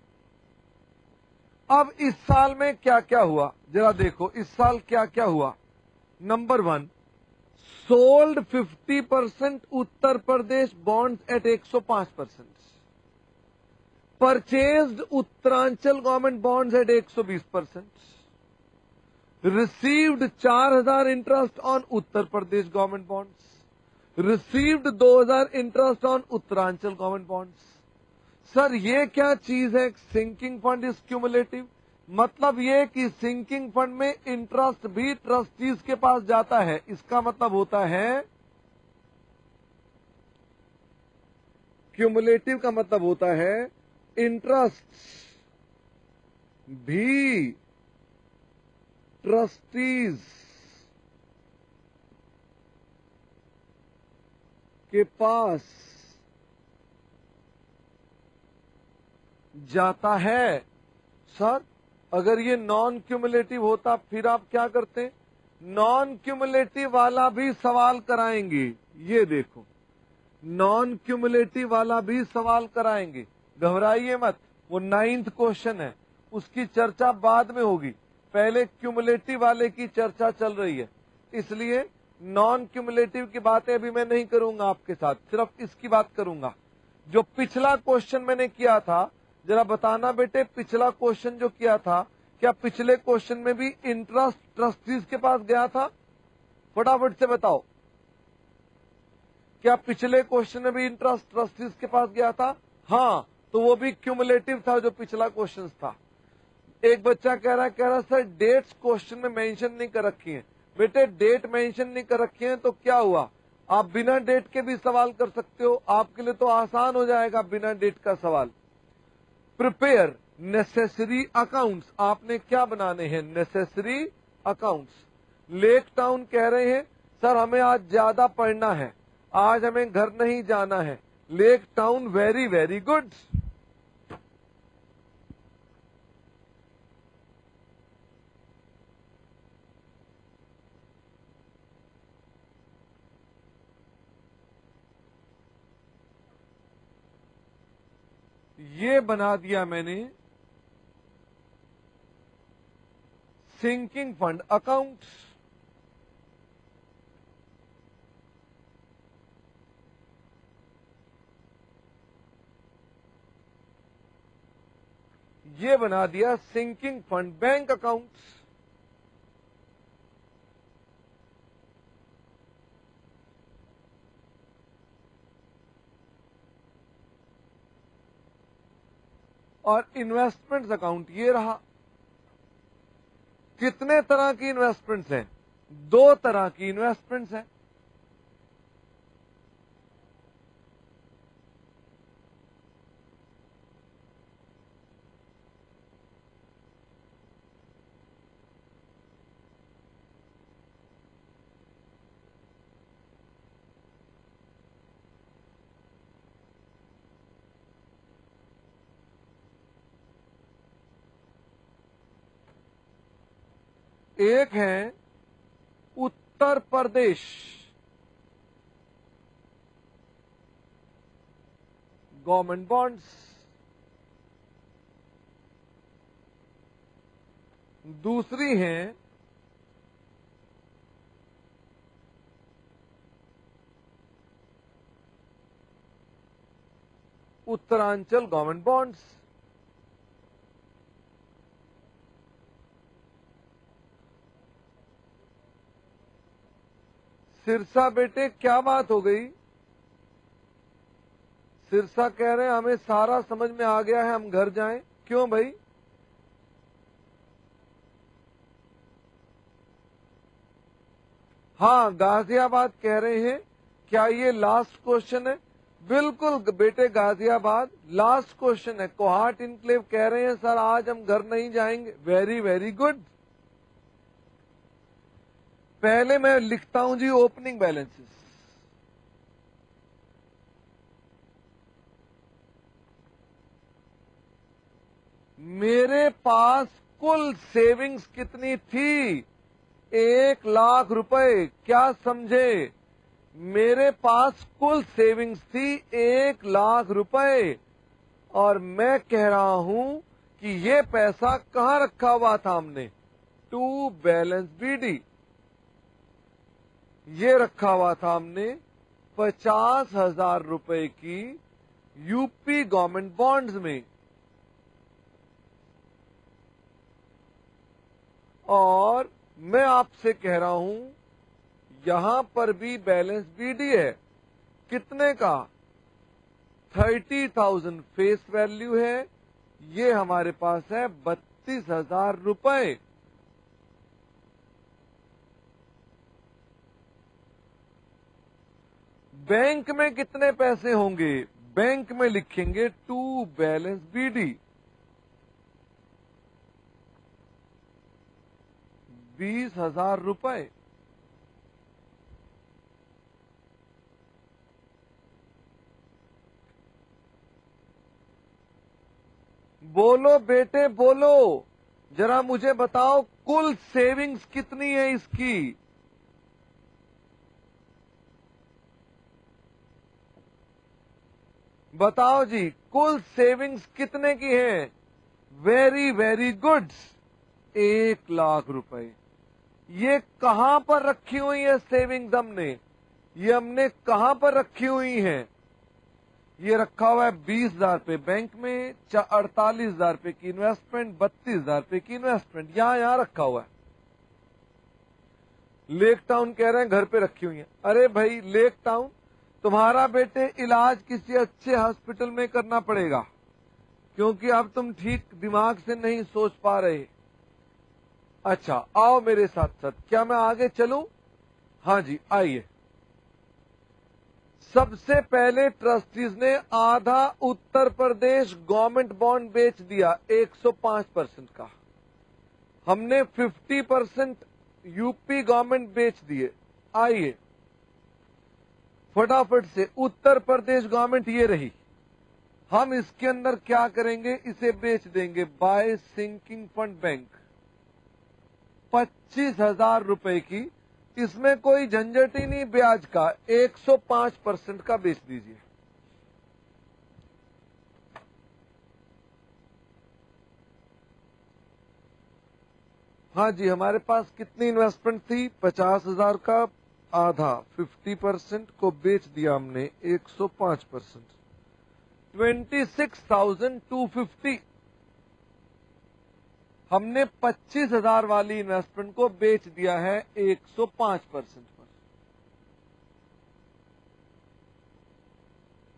अब इस साल में क्या क्या हुआ जरा देखो। इस साल क्या क्या हुआ number 1, sold 50% Uttar Pradesh bonds eight 105%, purchased Uttaranchal government bonds eight 120%, received 4000 interest on Uttar Pradesh government bonds, received 2000 interest on Uttaranchal government bonds. Sir ये क्या चीज है? सिंकिंग फंड इज क्यूमुलेटिव, मतलब ये कि सिंकिंग फंड में इंटरेस्ट भी ट्रस्टीज के पास जाता है। इसका मतलब होता है क्यूमुलेटिव का मतलब होता है इंटरेस्ट भी ट्रस्टीज के पास जाता है। सर अगर ये नॉन क्यूमुलेटिव होता फिर आप क्या करते? नॉन क्यूमुलेटिव वाला भी सवाल कराएंगे। ये देखो, नॉन क्यूमुलेटिव वाला भी सवाल कराएंगे, घबराइए मत। वो 9th क्वेश्चन है, उसकी चर्चा बाद में होगी, पहले क्यूमुलेटिव वाले की चर्चा चल रही है, इसलिए नॉन क्यूमुलेटिव की बातें अभी मैं नहीं करूंगा आपके साथ, सिर्फ इसकी बात करूंगा। जो पिछला क्वेश्चन मैंने किया था, जरा बताना बेटे, पिछला क्वेश्चन जो किया था, क्या पिछले क्वेश्चन में भी इंटरेस्ट ट्रस्टीज के पास गया था? फटाफट से बताओ, क्या पिछले क्वेश्चन में भी इंटरेस्ट ट्रस्टीज के पास गया था? हाँ, तो वो भी क्यूमुलेटिव था जो पिछला क्वेश्चन था। एक बच्चा कह रहा है सर डेट्स क्वेश्चन में मेंशन नहीं कर रखी है। बेटे डेट मेंशन नहीं कर रखी है तो क्या हुआ, आप बिना डेट के भी सवाल कर सकते हो, आपके लिए तो आसान हो जाएगा बिना डेट का सवाल। प्रिपेयर नेसेसरी अकाउंट्स, आपने क्या बनाने हैं? Necessary accounts. लेक टाउन कह रहे हैं सर हमें आज ज्यादा पढ़ना है, आज हमें घर नहीं जाना है। Lake town very very good. ये बना दिया मैंने सिंकिंग फंड अकाउंट। ये बना दिया सिंकिंग फंड बैंक अकाउंट। और इन्वेस्टमेंट्स अकाउंट ये रहा। कितने तरह की इन्वेस्टमेंट्स हैं? 2 तरह की इन्वेस्टमेंट्स हैं। एक है उत्तर प्रदेश गवर्नमेंट बॉन्ड्स, दूसरी है उत्तरांचल गवर्नमेंट बॉन्ड्स। सिरसा बेटे क्या बात हो गई? सिरसा कह रहे हैं हमें सारा समझ में आ गया है, हम घर जाएं। क्यों भाई? हाँ, गाजियाबाद कह रहे हैं क्या ये लास्ट क्वेश्चन है? बिल्कुल बेटे, गाजियाबाद लास्ट क्वेश्चन है। कोहाट इनक्लेव कह रहे हैं सर आज हम घर नहीं जाएंगे। Very very good. पहले मैं लिखता हूं जी ओपनिंग बैलेंसेस। मेरे पास कुल सेविंग्स कितनी थी? 1 लाख रुपए। क्या समझे? मेरे पास कुल सेविंग्स थी 1 लाख रुपए, और मैं कह रहा हूं कि ये पैसा कहां रखा हुआ था हमने? To balance BD. ये रखा हुआ था हमने 50,000 रुपए की यूपी गवर्नमेंट बॉन्ड्स में, और मैं आपसे कह रहा हूं यहां पर भी बैलेंस बीडी है। कितने का? 30,000 फेस वैल्यू है। ये हमारे पास है 32,000 रुपए। बैंक में कितने पैसे होंगे? बैंक में लिखेंगे टू बैलेंस बीडी 20,000 रुपए। बोलो बेटे बोलो, जरा मुझे बताओ कुल सेविंग्स कितनी है इसकी? बताओ जी, कुल सेविंग्स कितने की है? वेरी वेरी गुड, 1,00,000 रुपए। ये कहां पर रखी हुई है सेविंग्स? ये हमने कहां पर रखी हुई है? ये रखा हुआ है 20,000 रुपए बैंक में, 48,000 रुपए की इन्वेस्टमेंट, 32,000 रुपए की इन्वेस्टमेंट यहां रखा हुआ है। लेक टाउन कह रहे हैं घर पे रखी हुई है। अरे भाई लेक टाउन, तुम्हारा बेटे इलाज किसी अच्छे हॉस्पिटल में करना पड़ेगा, क्योंकि अब तुम ठीक दिमाग से नहीं सोच पा रहे। अच्छा आओ मेरे साथ साथ, क्या मैं आगे चलूं? हाँ जी आइए। सबसे पहले ट्रस्टीज ने आधा उत्तर प्रदेश गवर्नमेंट बॉन्ड बेच दिया 105% का। हमने 50% यूपी गवर्नमेंट बेच दिए। आइए फटाफट से, उत्तर प्रदेश गवर्नमेंट ये रही। हम इसके अंदर क्या करेंगे? इसे बेच देंगे बाय सिंकिंग फंड बैंक 25,000 रुपए की। इसमें कोई झंझट ही नहीं ब्याज का, 105% का बेच दीजिए। हाँ जी, हमारे पास कितनी इन्वेस्टमेंट थी? 50,000 का आधा 50% को बेच दिया हमने 105%, 26,250। हमने 25,000 वाली इन्वेस्टमेंट को बेच दिया है 105% पर।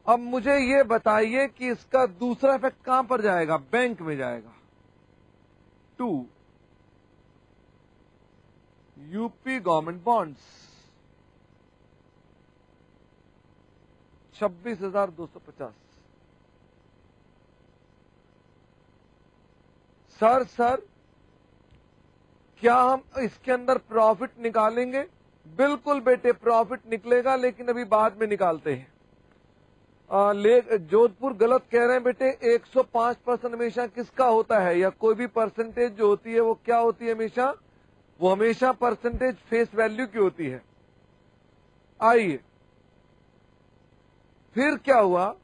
अब मुझे ये बताइए कि इसका दूसरा इफेक्ट कहां पर जाएगा? बैंक में जाएगा। 2 यूपी गवर्नमेंट बॉन्ड्स 26,250। सर क्या हम इसके अंदर प्रॉफिट निकालेंगे? बिल्कुल बेटे प्रॉफिट निकलेगा, लेकिन अभी बाद में निकालते हैं। जोधपुर गलत कह रहे हैं बेटे। 105% हमेशा किसका होता है? या कोई भी परसेंटेज जो होती है वो क्या होती है हमेशा? वो हमेशा परसेंटेज फेस वैल्यू की होती है। आइए फिर क्या हुआ?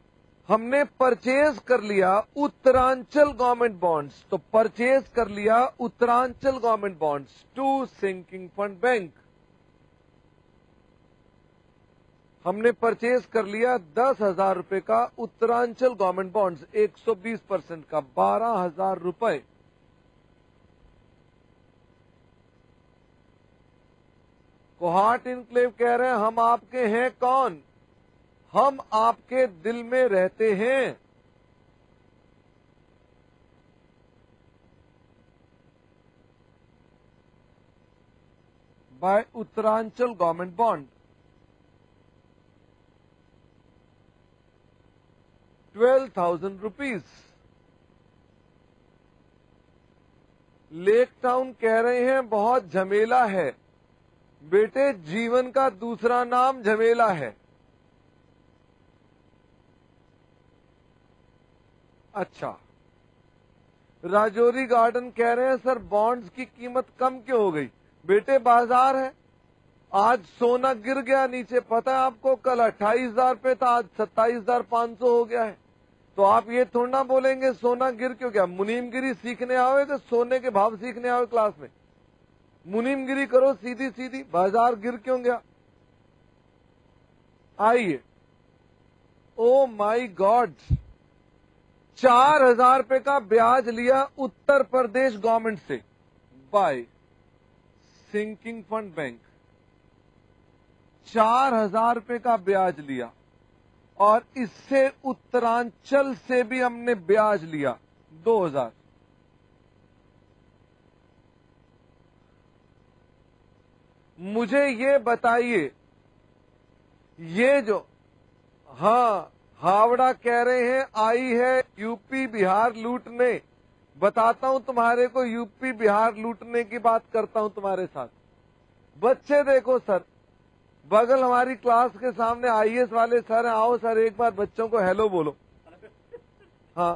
हमने परचेज कर लिया उत्तरांचल गवर्नमेंट बॉन्ड्स। तो परचेज कर लिया Uttaranchal government bonds to sinking fund bank. हमने परचेज कर लिया 10,000 रुपए का उत्तरांचल गवर्नमेंट बॉन्ड्स 120% का, 12,000 रुपए। कोहाट इनक्लेव कह रहे हैं हम आपके हैं कौन? हम आपके दिल में रहते हैं। By Uttaranchal government bond 12,000 rupees. Lake Town कह रहे हैं बहुत झमेला है। बेटे जीवन का दूसरा नाम झमेला है। अच्छा राजौरी गार्डन कह रहे हैं सर बॉन्ड्स की कीमत कम क्यों हो गई? बेटे बाजार है, आज सोना गिर गया नीचे, पता है आपको? कल 28,000 पे था, आज 27,500 हो गया है। तो आप ये थोड़ा ना बोलेंगे सोना गिर क्यों गया। मुनीमगिरी सीखने आओगे कि सोने के भाव सीखने आओगे क्लास में? मुनीमगिरी करो सीधी सीधी, बाजार गिर क्यों गया? आइए, ओ माई गॉड, 4,000 रुपए का ब्याज लिया उत्तर प्रदेश गवर्नमेंट से बाय सिंकिंग फंड बैंक। 4,000 रुपए का ब्याज लिया और इससे उत्तरांचल से भी हमने ब्याज लिया 2,000। मुझे ये बताइए, ये जो, हाँ, हावड़ा कह रहे हैं आई है यूपी बिहार लूटने। बताता हूं तुम्हारे को, यूपी बिहार लूटने की बात करता हूं तुम्हारे साथ। बच्चे देखो सर, बगल हमारी क्लास के सामने आईएएस वाले सर हैं। आओ सर, एक बार बच्चों को हेलो बोलो। हाँ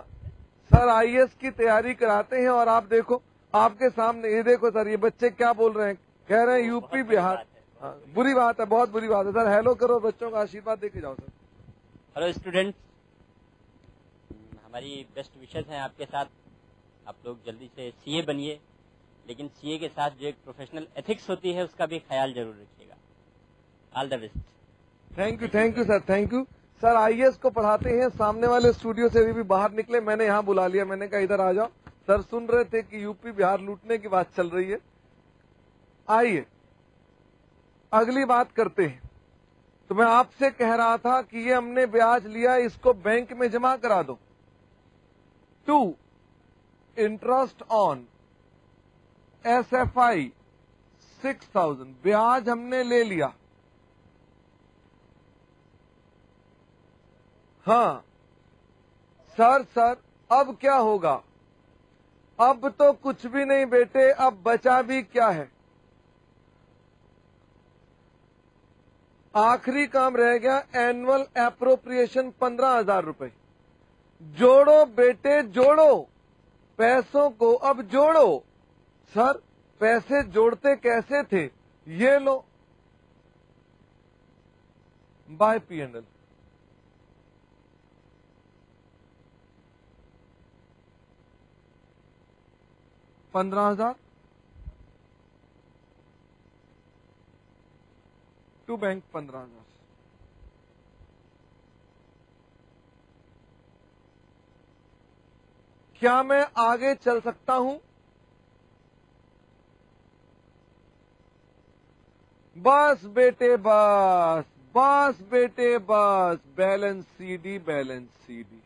सर, आईएएस की तैयारी कराते हैं और आप देखो आपके सामने, ये देखो सर, ये बच्चे क्या बोल रहे हैं, कह रहे हैं यूपी बिहार। हाँ, बुरी बात है, बहुत बुरी बात है सर। हेलो करो, बच्चों का आशीर्वाद देके जाओ सर। हेलो स्टूडेंट्स, हमारी बेस्ट विशेस हैं आपके साथ। आप लोग जल्दी से सीए बनिए, लेकिन सीए के साथ जो एक प्रोफेशनल एथिक्स होती है उसका भी ख्याल जरूर रखिएगा। All the best. Thank you sir, thank you sir. IAS को पढ़ाते हैं, सामने वाले स्टूडियो से भी बाहर निकले, मैंने यहाँ बुला लिया, मैंने कहा इधर आ जाओ। सर सुन रहे थे कि यूपी बिहार लूटने की बात चल रही है। आइए अगली बात करते हैं। तो मैं आपसे कह रहा था कि ये हमने ब्याज लिया, इसको बैंक में जमा करा दो। 2 इंटरेस्ट ऑन SFI 6,000, ब्याज हमने ले लिया। हाँ सर, अब क्या होगा? अब तो कुछ भी नहीं बेटे, अब बचा भी क्या है? आखिरी काम रह गया, एनुअल एप्रोप्रिएशन 15,000 रुपए। जोड़ो बेटे जोड़ो, पैसों को अब जोड़ो। सर पैसे जोड़ते कैसे थे? ये लो, बाय P&L। $15,000 to bank 15,000। क्या मैं आगे चल सकता हूं? बस बेटे बस, बस बेटे बस, बैलेंस सीडी, बैलेंस सीडी।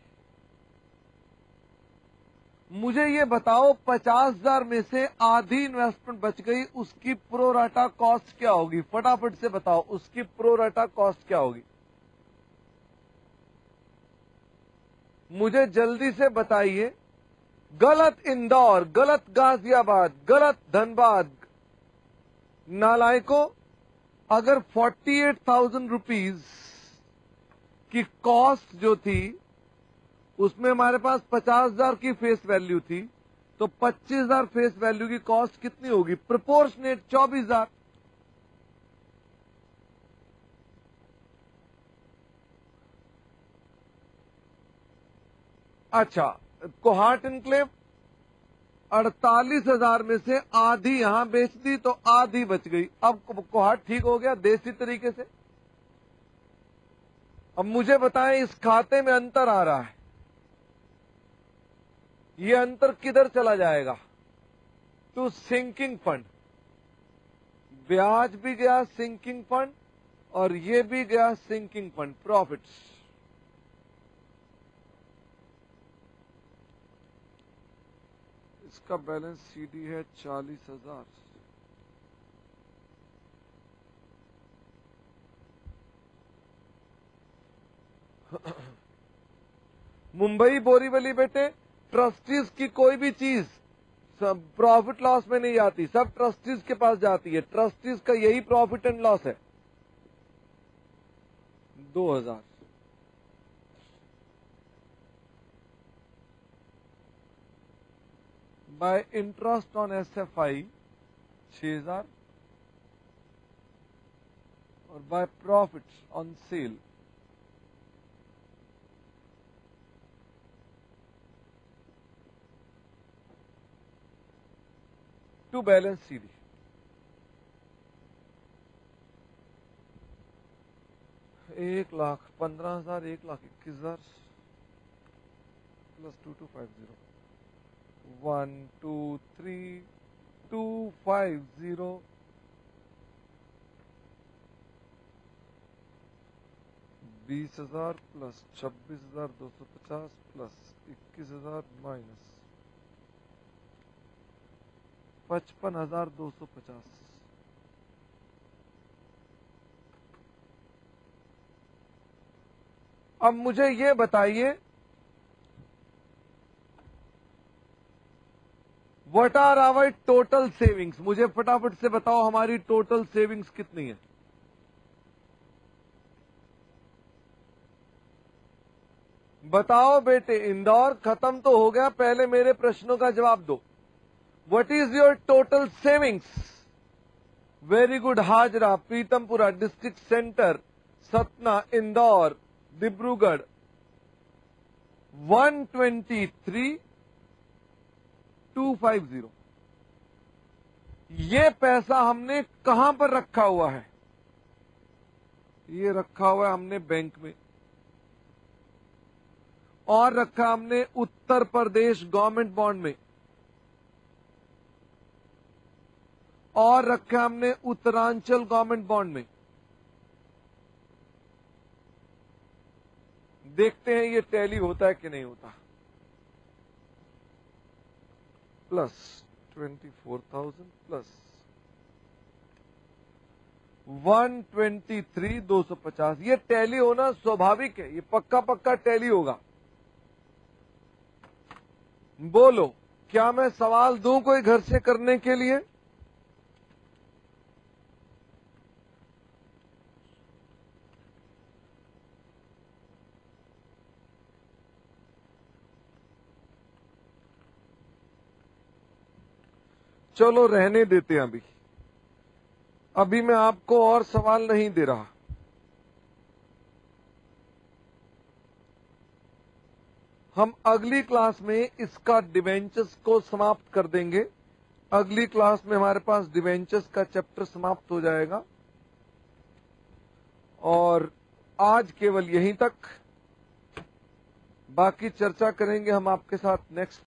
मुझे ये बताओ, 50,000 में से आधी इन्वेस्टमेंट बच गई, उसकी प्रोराटा कॉस्ट क्या होगी? फटाफट से बताओ, उसकी प्रोराटा कॉस्ट क्या होगी? मुझे जल्दी से बताइए। गलत इंदौर, गलत गाजियाबाद, गलत धनबाद। नालायकों, अगर 48,000 रुपीज की कॉस्ट जो थी, उसमें हमारे पास 50,000 की फेस वैल्यू थी, तो 25,000 फेस वैल्यू की कॉस्ट कितनी होगी? प्रोपोर्शनेट 24,000। अच्छा, कोहाट इनक्लेव 48,000 में से आधी यहां बेच दी तो आधी बच गई। अब कोहाट ठीक हो गया देसी तरीके से। अब मुझे बताएं, इस खाते में अंतर आ रहा है, ये अंतर किधर चला जाएगा? To sinking fund. ब्याज भी गया सिंकिंग फंड और ये भी गया सिंकिंग फंड, प्रॉफिट्स। इसका बैलेंस सीडी है 40,000। मुंबई बोरीवली बेटे, ट्रस्टीज की कोई भी चीज सब प्रॉफिट लॉस में नहीं आती, सब ट्रस्टीज के पास जाती है। ट्रस्टीज का यही प्रॉफिट एंड लॉस है। 2,000। बाय इंटरेस्ट ऑन SFI 6,000 और by profit on sale to balance CD. 1,00,000, 15,000, 1,00,000, 21,000 plus 2250 1 2 3 250 20,000 plus 26,250 plus 21,000 minus 55,250। अब मुझे ये बताइए what are our total savings. मुझे फटाफट से बताओ हमारी टोटल सेविंग्स कितनी है। बताओ बेटे, इंदौर खत्म तो हो गया, पहले मेरे प्रश्नों का जवाब दो। What is your total savings? Very good. Hazra, Pitampura, district centre, Satna, Indore, Dibrugarh 123,250। ये पैसा हमने कहां पर रखा हुआ है? ये रखा हुआ है हमने बैंक में, और रखा हमने उत्तर प्रदेश गवर्नमेंट बॉन्ड में, और रखा हमने उत्तरांचल गवर्नमेंट बॉन्ड में। देखते हैं ये टैली होता है कि नहीं होता। Plus 24,000 plus 123,250। ये टैली होना स्वाभाविक है, ये पक्का पक्का टैली होगा। बोलो, क्या मैं सवाल दूं कोई घर से करने के लिए? चलो रहने देते हैं अभी मैं आपको और सवाल नहीं दे रहा। हम अगली क्लास में इसका डिवेंचर्स को समाप्त कर देंगे। अगली क्लास में हमारे पास डिवेंचर्स का चैप्टर समाप्त हो जाएगा, और आज केवल यहीं तक। बाकी चर्चा करेंगे हम आपके साथ नेक्स्ट